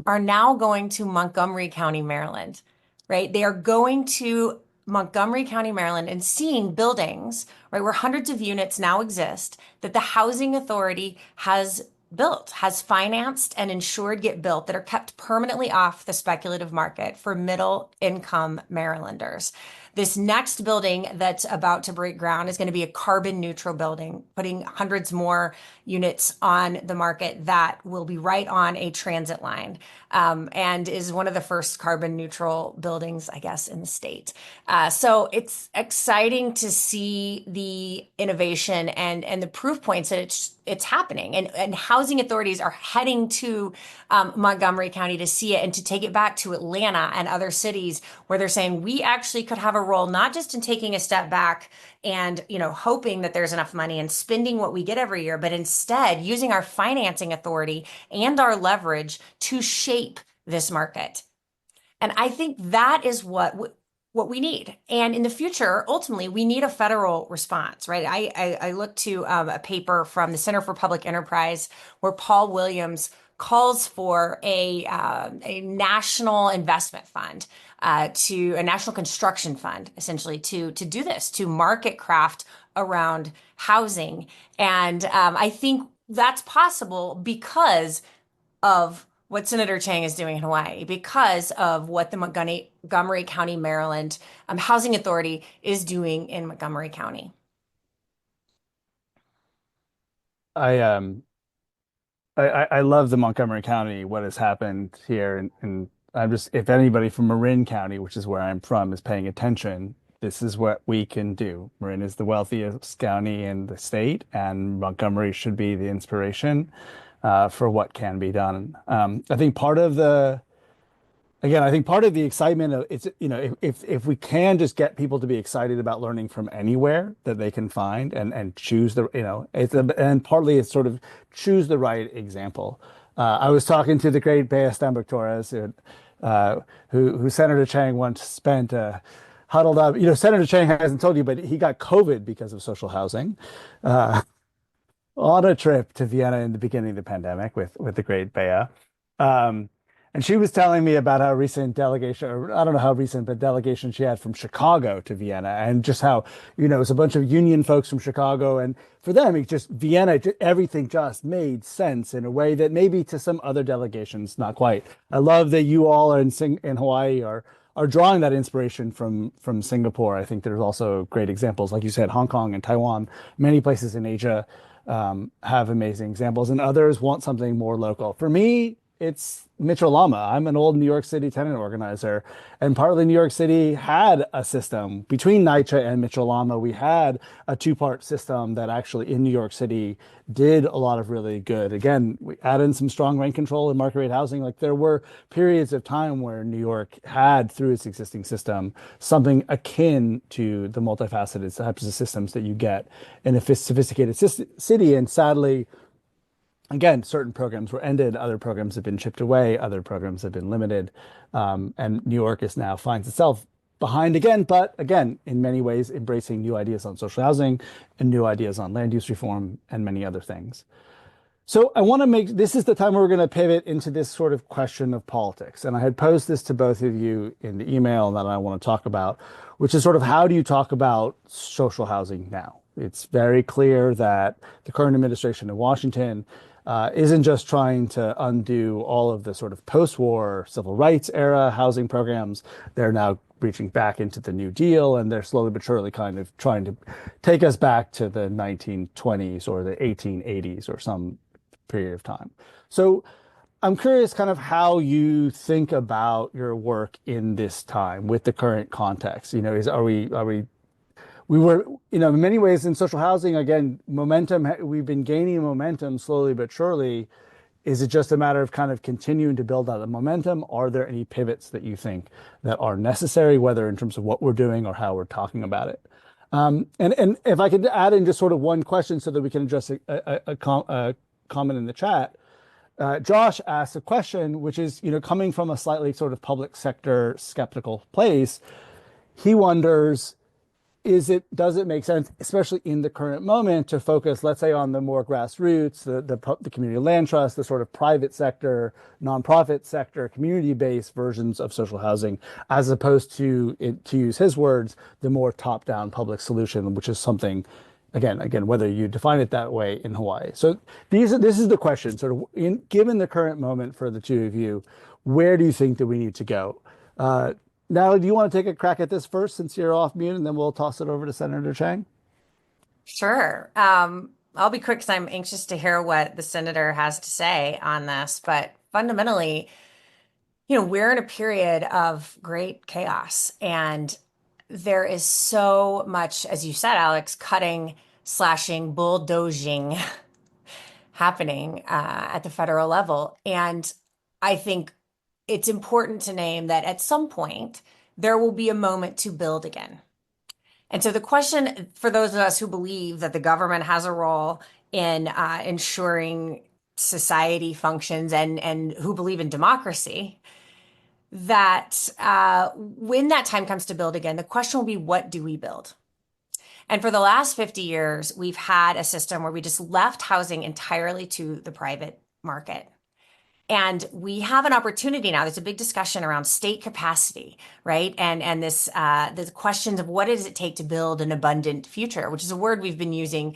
are now going to Montgomery County, Maryland, right? They are going to Montgomery County, Maryland, and seeing buildings, right, where hundreds of units now exist that the Housing Authority has built, has financed and insured get built, that are kept permanently off the speculative market for middle income Marylanders. This next building that's about to break ground is going to be a carbon neutral building, putting hundreds more units on the market that will be right on a transit line, and is one of the first carbon neutral buildings, I guess, in the state. So it's exciting to see the innovation and the proof points that it's happening, and housing authorities are heading to Montgomery County to see it and to take it back to Atlanta and other cities where they're saying we actually could have a role, not just in taking a step back and hoping that there's enough money and spending what we get every year, but instead using our financing authority and our leverage to shape this market. And I think that is what we need. And in the future, ultimately, we need a federal response, right? I looked to a paper from the Center for Public Enterprise where Paul Williams calls for a national investment fund, to a national construction fund, essentially, to do this, to market craft around housing. And I think that's possible because of what Senator Chang is doing in Hawaii, because of what the Montgomery County, Maryland Housing Authority is doing in Montgomery County.
I love the Montgomery County, what has happened here. And I'm just, if anybody from Marin County, which is where I'm from, is paying attention, this is what we can do. Marin is the wealthiest county in the state, and Montgomery should be the inspiration for what can be done. I think part of the excitement of it's, if we can just get people to be excited about learning from anywhere that they can find and choose and partly it's sort of choose the right example. I was talking to the great Bea Stanbrook Torres, who Senator Chang once spent huddled up. Senator Chang hasn't told you, but he got COVID because of social housing. On a trip to Vienna in the beginning of the pandemic with the great Bea. And she was telling me about how recent delegation, or I don't know how recent, but delegation she had from Chicago to Vienna, and just how, it's a bunch of union folks from Chicago. And for them, it just, Vienna, everything just made sense in a way that maybe to some other delegations, not quite. I love that you all in Hawaii are drawing that inspiration from Singapore. I think there's also great examples, like you said, Hong Kong and Taiwan, many places in Asia have amazing examples, and others want something more local. For me, it's Mitchell Lama. I'm an old New York City tenant organizer, and partly New York City had a system between NYCHA and Mitchell Lama. We had a two-part system that actually in New York City did a lot of really good. Again, we added in some strong rent control and market rate housing. Like there were periods of time where New York had, through its existing system, something akin to the multifaceted types of systems that you get in a sophisticated city. And sadly, again, certain programs were ended, other programs have been chipped away, other programs have been limited, and New York is now finds itself behind again, but again, in many ways, embracing new ideas on social housing and new ideas on land use reform and many other things. So I want to make, this is the time where we're going to pivot into this sort of question of politics. And I had posed this to both of you in the email that I want to talk about, which is sort of how do you talk about social housing now? It's very clear that the current administration in Washington isn't just trying to undo all of the sort of post-war civil rights era housing programs. They're now reaching back into the New Deal, and they're slowly but surely kind of trying to take us back to the 1920s or the 1880s or some period of time. So I'm curious kind of how you think about your work in this time with the current context. You know, we were, you know, in many ways in social housing, again, momentum, we've been gaining momentum slowly but surely. Is it just a matter of kind of continuing to build out the momentum? Are there any pivots that you think that are necessary, whether in terms of what we're doing or how we're talking about it? And if I could add in just sort of one question so that we can address a comment in the chat. Josh asked a question, which is, you know, coming from a slightly sort of public sector skeptical place, he wonders, does it make sense, especially in the current moment, to focus, let's say, on the more grassroots, the community land trust, the sort of private sector, nonprofit sector, community-based versions of social housing, as opposed to use his words, the more top-down public solution, which is something, again, whether you define it that way in Hawaii. So this is the question, sort of, given the current moment for the two of you, where do you think that we need to go? Natalie, do you want to take a crack at this first since you're off mute, and then we'll toss it over to Senator Chang?
Sure. I'll be quick because I'm anxious to hear what the senator has to say on this. But fundamentally, you know, we're in a period of great chaos, and there is so much, as you said, Alex, cutting, slashing, bulldozing happening at the federal level. And I think it's important to name that at some point, there will be a moment to build again. And so the question for those of us who believe that the government has a role in ensuring society functions and who believe in democracy, that when that time comes to build again, the question will be, what do we build? And for the last 50 years, we've had a system where we just left housing entirely to the private market. And we have an opportunity now. There's a big discussion around state capacity, right? And this the questions of what does it take to build an abundant future, which is a word we've been using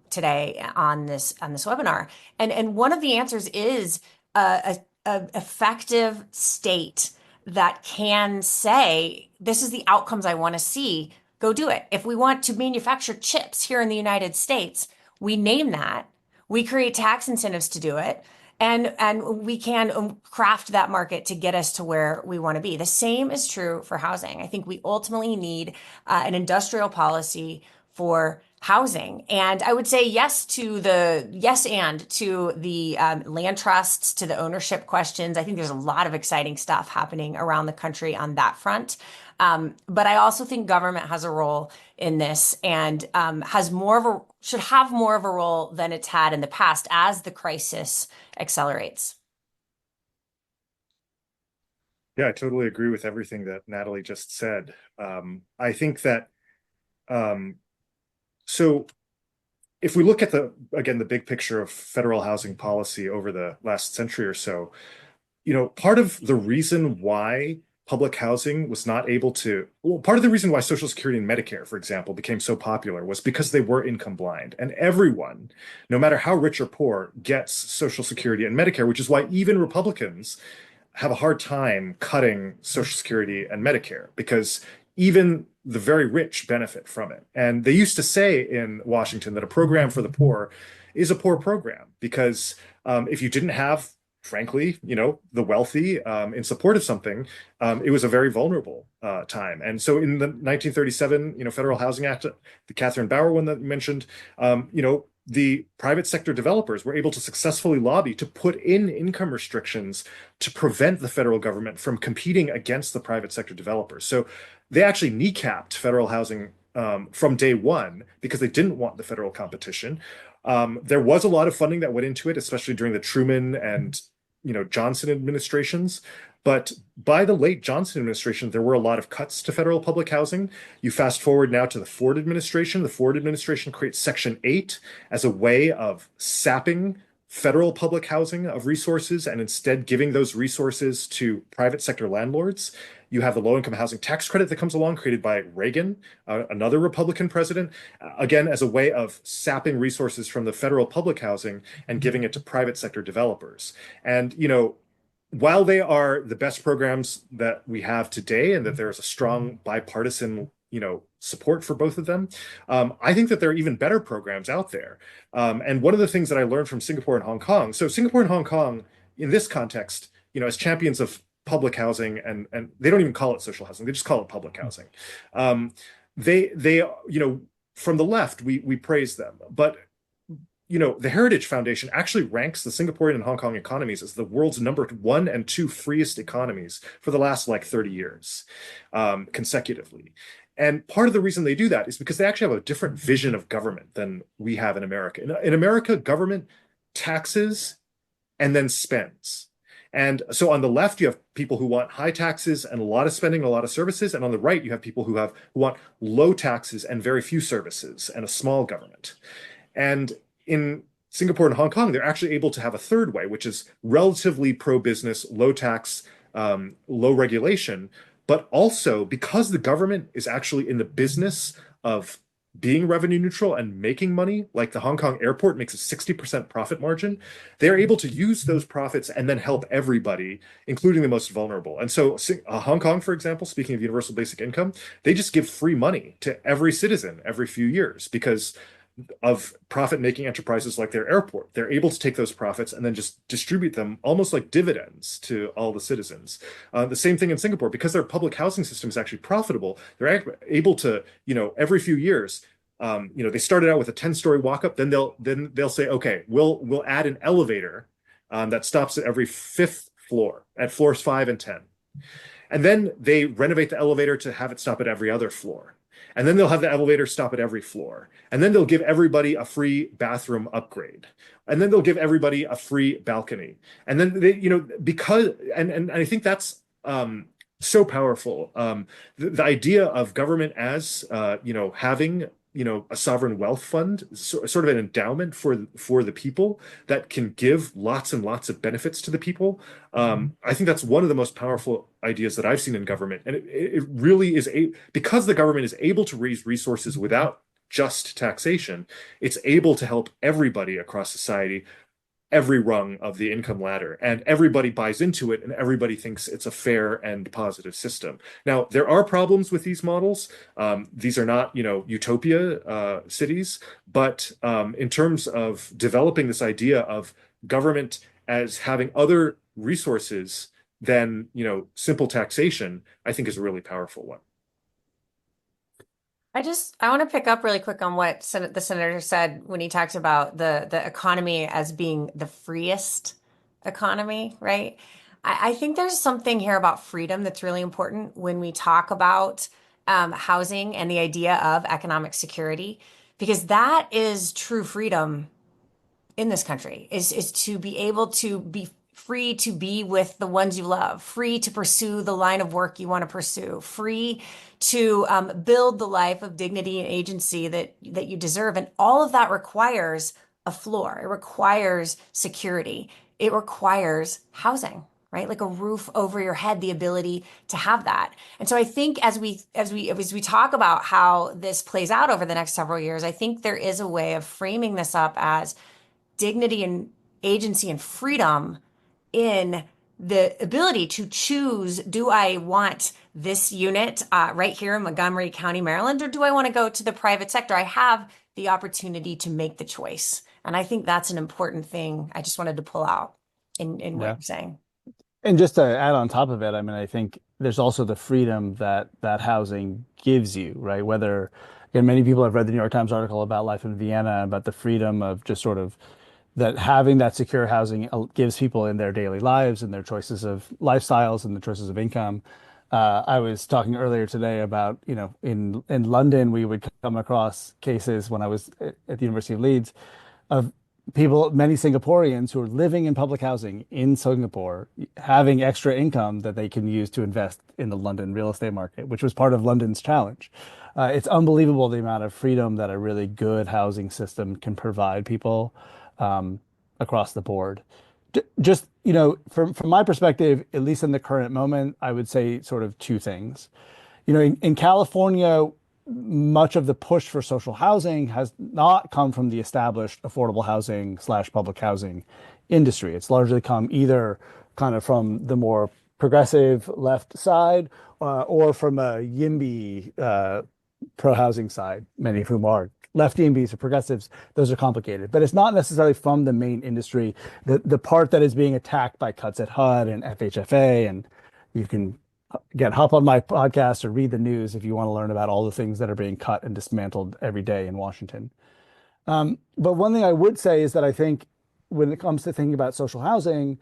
today on this webinar. And one of the answers is a effective state that can say, this is the outcomes I want to see. Go do it. If we want to manufacture chips here in the United States, we name that. We create tax incentives to do it. And we can craft that market to get us to where we want to be. The same is true for housing. I think we ultimately need an industrial policy for housing. And I would say yes and to the land trusts, to the ownership questions. I think there's a lot of exciting stuff happening around the country on that front. But I also think government has a role in this and should have more of a role than it's had in the past as the crisis accelerates.
Yeah, I totally agree with everything that Natalie just said. I think that so if we look at the big picture of federal housing policy over the last century or so, you know, part of the reason why public housing was not able to, part of the reason why Social Security and Medicare, for example, became so popular was because they were income blind. And everyone, no matter how rich or poor, gets Social Security and Medicare, which is why even Republicans have a hard time cutting Social Security and Medicare, because even the very rich benefit from it. And they used to say in Washington that a program for the poor is a poor program, because if you didn't have frankly, the wealthy in support of something, it was a very vulnerable time. And so in the 1937, Federal Housing Act, the Catherine Bauer one that you mentioned, the private sector developers were able to successfully lobby to put in income restrictions to prevent the federal government from competing against the private sector developers. So they actually kneecapped federal housing from day one because they didn't want the federal competition. There was a lot of funding that went into it, especially during the Truman and Johnson administrations. But by the late Johnson administration, there were a lot of cuts to federal public housing. You fast forward now to the Ford administration. The Ford administration creates Section 8 as a way of sapping federal public housing of resources and instead giving those resources to private sector landlords. You have the low-income housing tax credit that comes along, created by Reagan, another Republican president, again, as a way of sapping resources from the federal public housing and giving it to private sector developers. And, while they are the best programs that we have today and that there is a strong bipartisan support for both of them, I think that there are even better programs out there. And one of the things that I learned from Singapore and Hong Kong, so Singapore and Hong Kong, in this context, as champions of public housing, and they don't even call it social housing, they just call it public housing. They from the left, we praise them, but the Heritage Foundation actually ranks the Singaporean and Hong Kong economies as the world's number 1 and 2 freest economies for the last 30 years consecutively. And part of the reason they do that is because they actually have a different vision of government than we have in America. In America, government taxes and then spends. And so on the left, you have people who want high taxes and a lot of spending, a lot of services. And on the right, you have people who want low taxes and very few services and a small government. And in Singapore and Hong Kong, they're actually able to have a third way, which is relatively pro-business, low tax, low regulation, but also because the government is actually in the business of being revenue neutral and making money, like the Hong Kong airport makes a 60% profit margin, they're able to use those profits and then help everybody, including the most vulnerable. And so Hong Kong, for example, speaking of universal basic income, they just give free money to every citizen every few years because of profit-making enterprises like their airport. They're able to take those profits and then just distribute them almost like dividends to all the citizens. The same thing in Singapore, because their public housing system is actually profitable, they're able to, every few years, they started out with a 10-story walk-up, then they'll say, okay, we'll add an elevator that stops at every 5th floor, at floors 5 and 10. And then they renovate the elevator to have it stop at every other floor. And then they'll have the elevator stop at every floor. And then they'll give everybody a free bathroom upgrade. And then they'll give everybody a free balcony. And then they, because, and I think that's so powerful. The idea of government as, having, a sovereign wealth fund, sort of an endowment for the people that can give lots and lots of benefits to the people. I think that's one of the most powerful ideas that I've seen in government. And it really is because the government is able to raise resources without just taxation, it's able to help everybody across society, every rung of the income ladder, and everybody buys into it and everybody thinks it's a fair and positive system. Now, there are problems with these models. These are not, utopia cities, but in terms of developing this idea of government as having other resources than, simple taxation, I think is a really powerful one.
I want to pick up really quick on what the senator said when he talked about the economy as being the freest economy, right? I think there's something here about freedom that's really important when we talk about housing and the idea of economic security, because that is true freedom in this country, is to be able to be free to be with the ones you love, free to pursue the line of work you want to pursue, free to build the life of dignity and agency that you deserve. And all of that requires a floor. It requires security. It requires housing, right? Like a roof over your head, the ability to have that. And so I think as we talk about how this plays out over the next several years, I think there is a way of framing this up as dignity and agency and freedom in the ability to choose, do I want this unit right here in Montgomery County, Maryland, or do I want to go to the private sector? I have the opportunity to make the choice. And I think that's an important thing I just wanted to pull out. in what
Yeah.
you're saying.
And just to add on top of it, I mean, I think there's also the freedom that that housing gives you, right? Whether, again, many people have read the New York Times article about life in Vienna, about the freedom of just sort of that having that secure housing gives people in their daily lives and their choices of lifestyles and the choices of income. I was talking earlier today about, in London, we would come across cases when I was at the University of Leeds of people, many Singaporeans who are living in public housing in Singapore, having extra income that they can use to invest in the London real estate market, which was part of London's challenge. It's unbelievable the amount of freedom that a really good housing system can provide people across the board. Just, from my perspective, at least in the current moment, I would say sort of two things. In California, much of the push for social housing has not come from the established affordable housing slash public housing industry. It's largely come either kind of from the more progressive left side or from a YIMBY pro housing side, many of whom are left YIMBYs or progressives. Those are complicated, but it's not necessarily from the main industry. The part that is being attacked by cuts at HUD and FHFA, and you can hop on my podcast or read the news if you want to learn about all the things that are being cut and dismantled every day in Washington. But one thing I would say is that I think when it comes to thinking about social housing,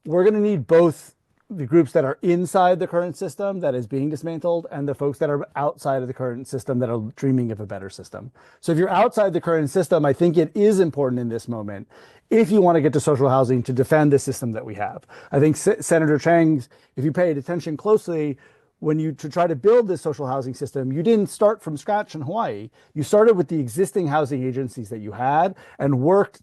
we're going to need both the groups that are inside the current system that is being dismantled and the folks that are outside of the current system that are dreaming of a better system. So if you're outside the current system, I think it is important in this moment, if you want to get to social housing, to defend the system that we have. I think Senator Chang's, if you paid attention closely, to try to build this social housing system, you didn't start from scratch in Hawaii. You started with the existing housing agencies that you had and worked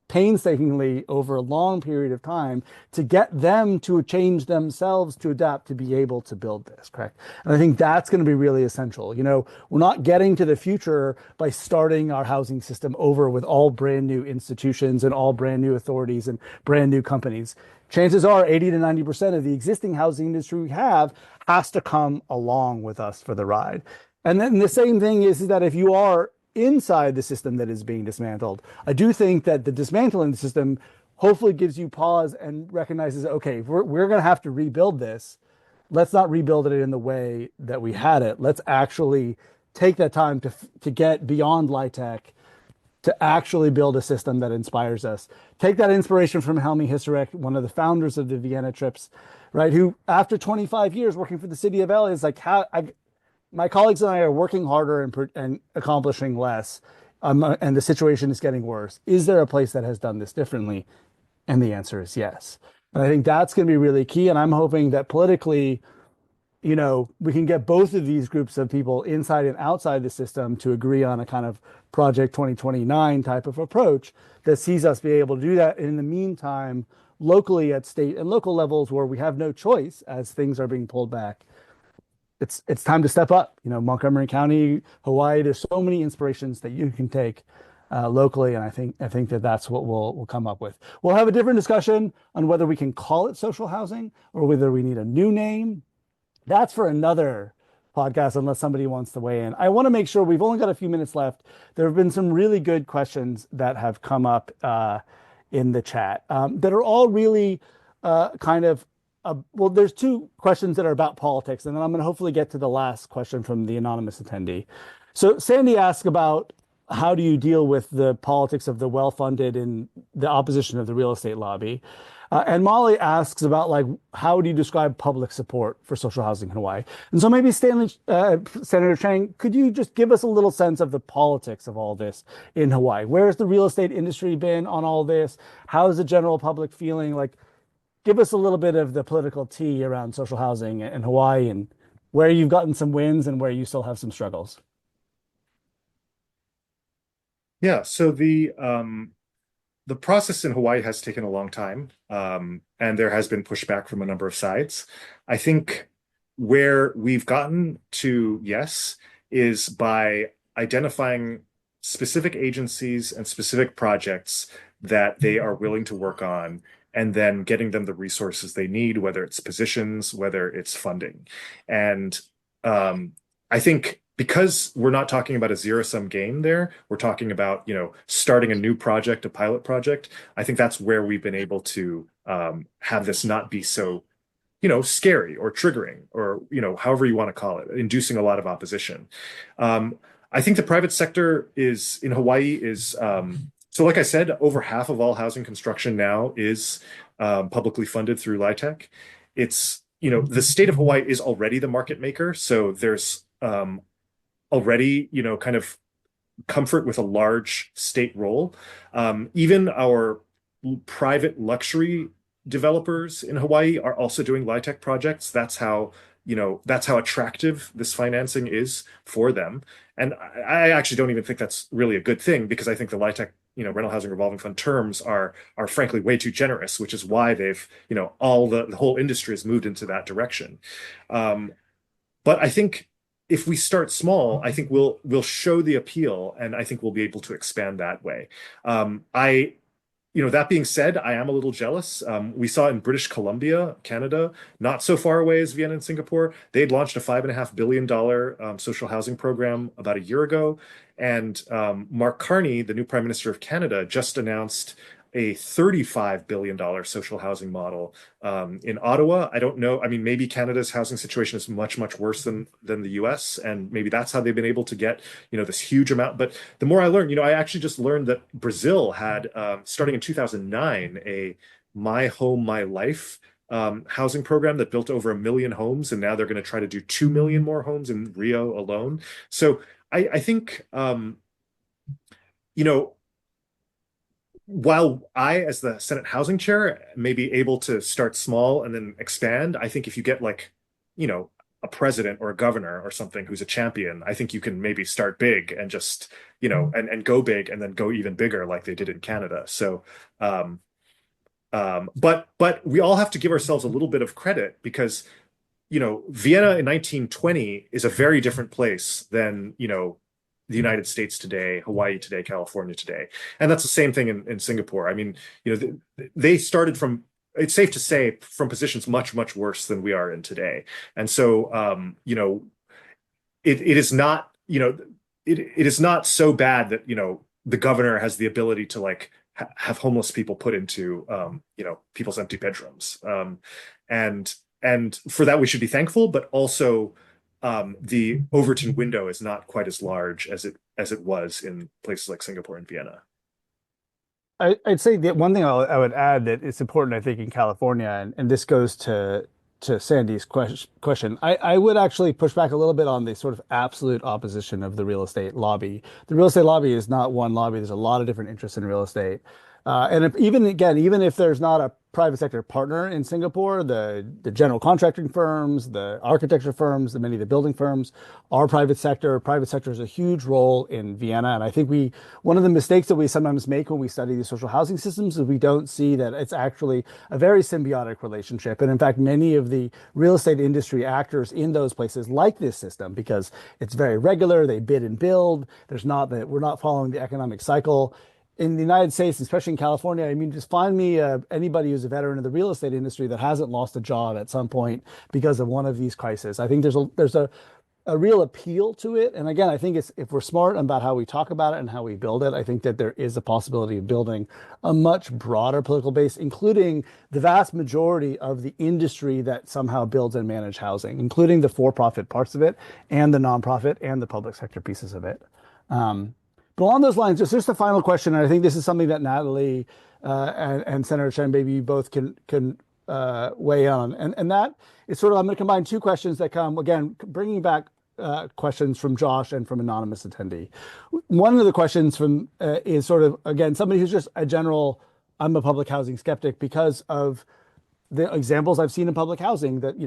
painstakingly over a long period of time to get them to change themselves to adapt to be able to build this, correct? And I think that's going to be really essential. We're not getting to the future by starting our housing system over with all brand new institutions and all brand new authorities and brand new companies. Chances are 80 to 90% of the existing housing industry we have has to come along with us for the ride. And then the same thing is that if you are inside the system that is being dismantled, I do think that the dismantling the system hopefully gives you pause and recognizes, okay, we're going to have to rebuild this. Let's not rebuild it in the way that we had it. Let's actually take that time to get beyond LIHTC, to actually build a system that inspires us. Take that inspiration from Helmi Hisarek, one of the founders of the Vienna trips, right? Who, after 25 years working for the city of LA, is like, my colleagues and I are working harder and accomplishing less, and the situation is getting worse. Is there a place that has done this differently? And the answer is yes. And I think that's going to be really key. And I'm hoping that politically, we can get both of these groups of people inside and outside the system to agree on a kind of Project 2029 type of approach that sees us be able to do that. And in the meantime, locally at state and local levels where we have no choice as things are being pulled back, it's time to step up. Montgomery County, Hawaii, there's so many inspirations that you can take locally, and I think that that's what we'll come up with. We'll have a different discussion on whether we can call it social housing or whether we need a new name. That's for another podcast, unless somebody wants to weigh in. I want to make sure we've only got a few minutes left. There have been some really good questions that have come up in the chat that are all really well, there's two questions that are about politics, and then I'm going to hopefully get to the last question from the anonymous attendee. So Sandy asked about how do you deal with the politics of the well-funded and the opposition of the real estate lobby? And Molly asks about how do you describe public support for social housing in Hawaii? And so maybe Senator Chang, could you just give us a little sense of the politics of all this in Hawaii? Where's the real estate industry been on all this? How is the general public feeling? Give us a little bit of the political tea around social housing in Hawaii and where you've gotten some wins and where you still have some struggles.
Yeah, so the process in Hawaii has taken a long time, and there has been pushback from a number of sides. I think where we've gotten to yes is by identifying specific agencies and specific projects that they are willing to work on, and then getting them the resources they need, whether it's positions, whether it's funding. And I think because we're not talking about a zero-sum game there, we're talking about, starting a new project, a pilot project. I think that's where we've been able to have this not be so, scary or triggering or, however you want to call it, inducing a lot of opposition. I think the private sector in Hawaii is, so like I said, over half of all housing construction now is publicly funded through LIHTC. It's, the state of Hawaii is already the market maker. So there's already, kind of comfort with a large state role. Even our private luxury developers in Hawaii are also doing LIHTC projects. That's how attractive this financing is for them. And I actually don't even think that's really a good thing, because I think the LIHTC, rental housing revolving fund terms are frankly way too generous, which is why they've, all the whole industry has moved into that direction. But I think if we start small, I think we'll show the appeal, and I think we'll be able to expand that way. That being said, I am a little jealous. We saw in British Columbia, Canada, not so far away as Vienna and Singapore, they had launched a $5.5 billion social housing program about a year ago. And Mark Carney, the new Prime Minister of Canada, just announced a $35 billion social housing model in Ottawa. I don't know. I mean, maybe Canada's housing situation is much, much worse than the US. And maybe that's how they've been able to get, this huge amount. But the more I learned, I actually just learned that Brazil had, starting in 2009, a My Home, My Life housing program that built over 1 million homes. And now they're going to try to do 2 million more homes in Rio alone. So I think, while I, as the Senate Housing Chair, may be able to start small and then expand, I think if you get a president or a governor or something who's a champion, I think you can maybe start big and just, and go big and then go even bigger like they did in Canada. So, but we all have to give ourselves a little bit of credit, because, Vienna in 1920 is a very different place than, the United States today, Hawaii today, California today. And that's the same thing in Singapore. I mean, they started from, it's safe to say, from positions much, much worse than we are in today. And so, it is not, it is not so bad that, the governor has the ability to have homeless people put into, people's empty bedrooms. And for that, we should be thankful, but also, the Overton window is not quite as large as it was in places like Singapore and Vienna.
I'd say the one thing I would add that it's important, I think, in California, and this goes to Sandy's question. I would actually push back a little bit on the sort of absolute opposition of the real estate lobby. The real estate lobby is not one lobby. There's a lot of different interests in real estate. And even if there's not a private sector partner in Singapore, the general contracting firms, the architecture firms, many of the building firms are private sector. Private sector has a huge role in Vienna. And I think one of the mistakes that we sometimes make when we study the social housing systems is we don't see that it's actually a very symbiotic relationship. And in fact, many of the real estate industry actors in those places like this system because it's very regular. They bid and build. We're not following the economic cycle. In the United States, especially in California, I mean, just find me anybody who's a veteran of the real estate industry that hasn't lost a job at some point because of one of these crises. I think there's a real appeal to it. And again, I think if we're smart about how we talk about it and how we build it, I think that there is a possibility of building a much broader political base, including the vast majority of the industry that somehow builds and manages housing, including the for-profit parts of it and the nonprofit and the public sector pieces of it. But along those lines, just a final question, and I think this is something that Natalie and Senator Chang, maybe you both can weigh on. And that is sort of, I'm going to combine two questions that come, again, bringing back questions from Josh and from anonymous attendee. One of the questions is sort of, again, somebody who's just a general, I'm a public housing skeptic because of the examples I've seen in public housing that,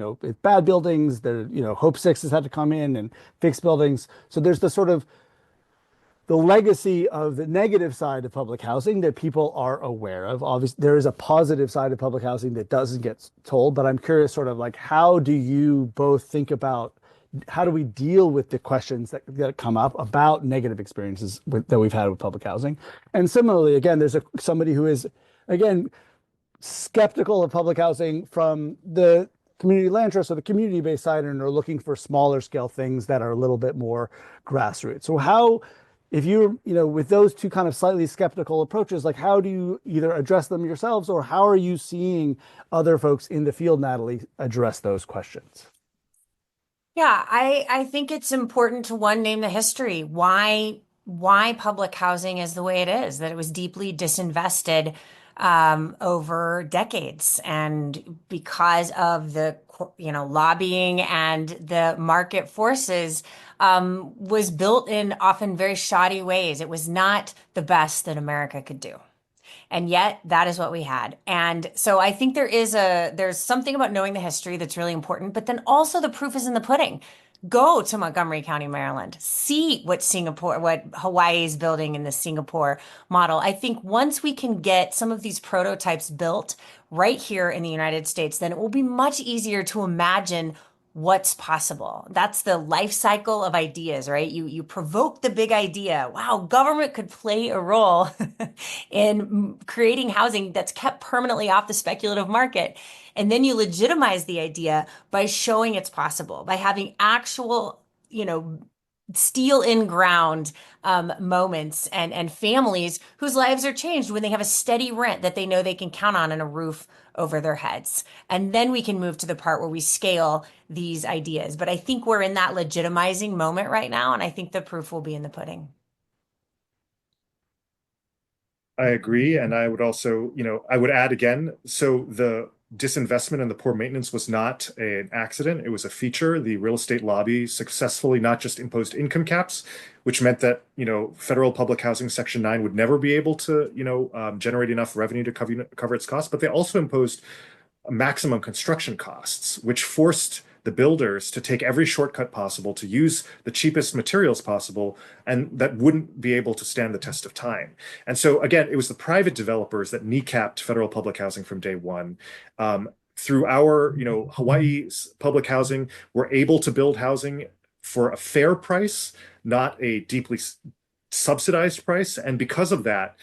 bad buildings, Hope 6 has had to come in and fix buildings. So there's the sort of the legacy of the negative side of public housing that people are aware of. Obviously, there is a positive side of public housing that doesn't get told, but I'm curious sort of how do you both think about how do we deal with the questions that come up about negative experiences that we've had with public housing? And similarly, again, there's somebody who is, again, skeptical of public housing from the community land trust or the community-based side and are looking for smaller scale things that are a little bit more grassroots. So how, if you're, with those two kind of slightly skeptical approaches, like how do you either address them yourselves or how are you seeing other folks in the field, Natalie, address those questions?
Yeah, I think it's important to one, name the history. Why public housing is the way it is, that it was deeply disinvested over decades. And because of the, lobbying and the market forces, was built in often very shoddy ways. It was not the best that America could do. And yet that is what we had. And so I think there's something about knowing the history that's really important, but then also the proof is in the pudding. Go to Montgomery County, Maryland, see what Hawaii is building in the Singapore model. I think once we can get some of these prototypes built right here in the United States, then it will be much easier to imagine what's possible. That's the life cycle of ideas, right? You provoke the big idea. Wow, government could play a role in creating housing that's kept permanently off the speculative market. And then you legitimize the idea by showing it's possible, by having actual, steel in ground moments and families whose lives are changed when they have a steady rent that they know they can count on and a roof over their heads. And then we can move to the part where we scale these ideas. But I think we're in that legitimizing moment right now, and I think the proof will be in the pudding.
I agree. And I would also, I would add again, so the disinvestment and the poor maintenance was not an accident. It was a feature. The real estate lobby successfully not just imposed income caps, which meant that, federal public housing Section 9 would never be able to, generate enough revenue to cover its costs, but they also imposed maximum construction costs, which forced the builders to take every shortcut possible, to use the cheapest materials possible, and that wouldn't be able to stand the test of time. And so again, it was the private developers that kneecapped federal public housing from day one. Through our, Hawaii's public housing, we're able to build housing for a fair price, not a deeply subsidized price. And because of that,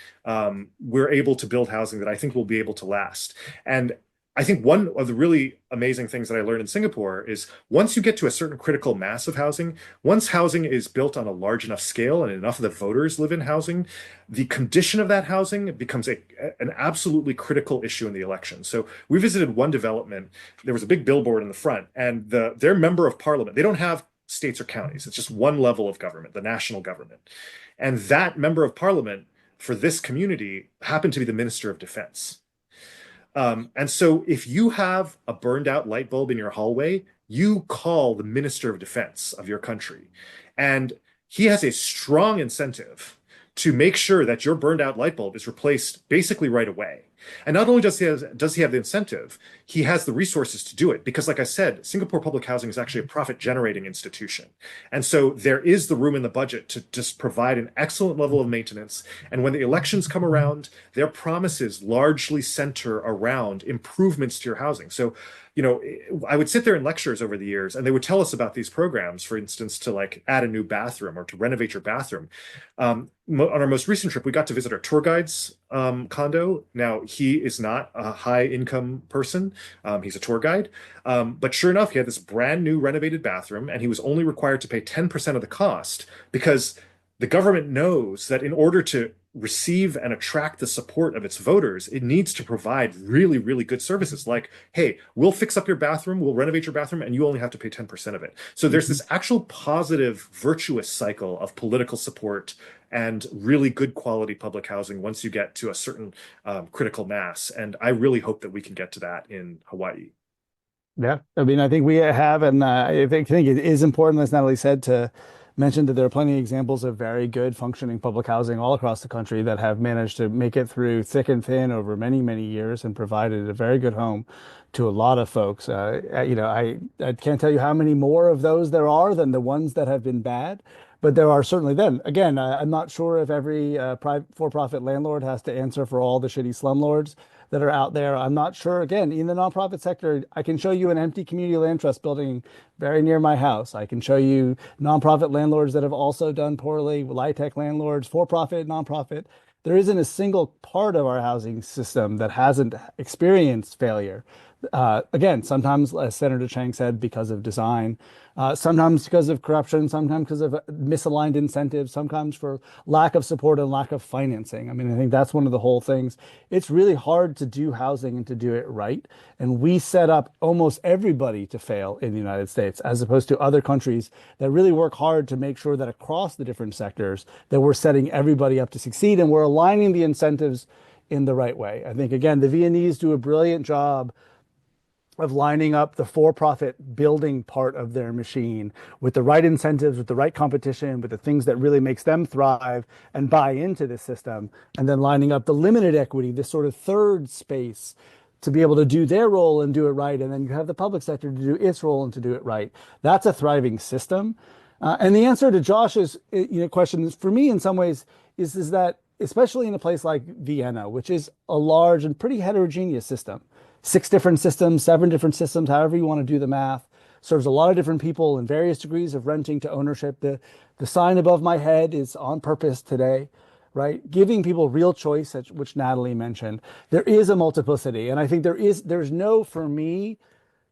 we're able to build housing that I think will be able to last. And I think one of the really amazing things that I learned in Singapore is once you get to a certain critical mass of housing, once housing is built on a large enough scale and enough of the voters live in housing, the condition of that housing becomes an absolutely critical issue in the election. So we visited one development. There was a big billboard in the front, and their member of parliament, they don't have states or counties. It's just one level of government, the national government. And that member of parliament for this community happened to be the Minister of Defense. And so if you have a burned out light bulb in your hallway, you call the Minister of Defense of your country. And he has a strong incentive to make sure that your burned out light bulb is replaced basically right away. And not only does he have the incentive, he has the resources to do it. Because like I said, Singapore public housing is actually a profit generating institution. And so there is the room in the budget to just provide an excellent level of maintenance. And when the elections come around, their promises largely center around improvements to your housing. So, I would sit there in lectures over the years and they would tell us about these programs, for instance, to like add a new bathroom or to renovate your bathroom. On our most recent trip, we got to visit our tour guide's condo. Now, he is not a high income person. He's a tour guide. But sure enough, he had this brand new renovated bathroom and he was only required to pay 10% of the cost because the government knows that in order to receive and attract the support of its voters, it needs to provide really, really good services like, hey, we'll fix up your bathroom, we'll renovate your bathroom, and you only have to pay 10% of it. So there's this actual positive, virtuous cycle of political support and really good quality public housing once you get to a certain critical mass. And I really hope that we can get to that in Hawaii.
Yeah, I mean, I think we have, and I think it is important, as Natalie said, to mention that there are plenty of examples of very good functioning public housing all across the country that have managed to make it through thick and thin over many, many years and provided a very good home to a lot of folks. I can't tell you how many more of those there are than the ones that have been bad, but there are certainly them. Again, I'm not sure if every for-profit landlord has to answer for all the shitty slumlords that are out there. I'm not sure. Again, in the nonprofit sector, I can show you an empty community land trust building very near my house. I can show you nonprofit landlords that have also done poorly, LIHTC landlords, for-profit, nonprofit. There isn't a single part of our housing system that hasn't experienced failure. Again, sometimes, as Senator Chang said, because of design, sometimes because of corruption, sometimes because of misaligned incentives, sometimes for lack of support and lack of financing. I mean, I think that's one of the whole things. It's really hard to do housing and to do it right. And we set up almost everybody to fail in the United States, as opposed to other countries that really work hard to make sure that across the different sectors that we're setting everybody up to succeed and we're aligning the incentives in the right way. I think, again, the Viennese do a brilliant job of lining up the for-profit building part of their machine with the right incentives, with the right competition, with the things that really makes them thrive and buy into this system, and then lining up the limited equity, this sort of third space to be able to do their role and do it right. And then you have the public sector to do its role and to do it right. That's a thriving system. And the answer to Josh's question for me in some ways is that, especially in a place like Vienna, which is a large and pretty heterogeneous system, 6 different systems, 7 different systems, however you want to do the math, serves a lot of different people in various degrees of renting to ownership. The sign above my head is on purpose today, right? Giving people real choice, which Natalie mentioned. There is a multiplicity. And I think there's no, for me,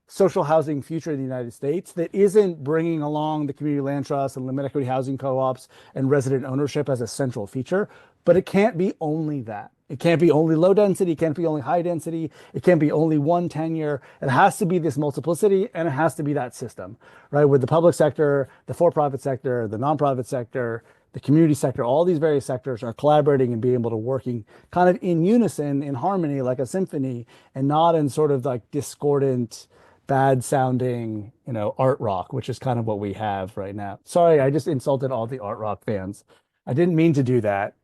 social housing future in the United States that isn't bringing along the community land trust and limited equity housing co-ops and resident ownership as a central feature. But it can't be only that. It can't be only low density. It can't be only high density. It can't be only one tenure. It has to be this multiplicity, and it has to be that system, right? With the public sector, the for-profit sector, the nonprofit sector, the community sector, all these various sectors are collaborating and being able to working kind of in unison, in harmony, like a symphony, and not in sort of like discordant, bad sounding, art rock, which is kind of what we have right now. Sorry, I just insulted all the art rock fans. I didn't mean to do that.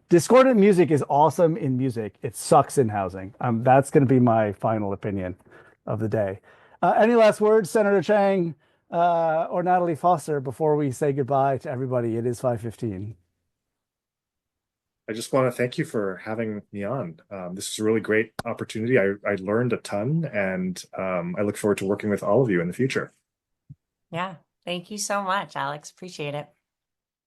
Discordant music is awesome in music. It sucks in housing. That's going to be my final opinion of the day. Any last words, Senator Chang or Natalie Foster, before we say goodbye to everybody? It is 5:15.
I just want to thank you for having me on. This is a really great opportunity. I learned a ton, and I look forward to working with all of you in the future.
Yeah. Thank you so much, Alex. Appreciate it.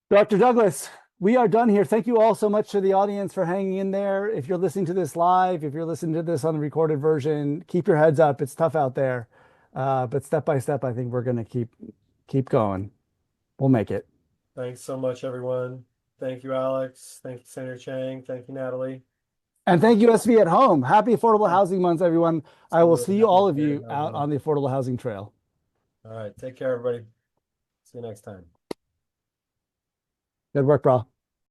Dr. Douglas, we are done here. Thank you all so much to the audience for hanging in there. If you're listening to this live, if you're listening to this on the recorded version, keep your heads up. It's tough out there. But step by step, I think we're going to keep going. We'll make it.
Thanks so much, everyone. Thank you, Alex. Thank you, Senator Chang. Thank you, Natalie.
And thank you, SV at Home. Happy Affordable Housing Month, everyone. I will see you, all of you, out on the Affordable Housing Trail.
All right. Take care, everybody. See you next time.
Good work, bro.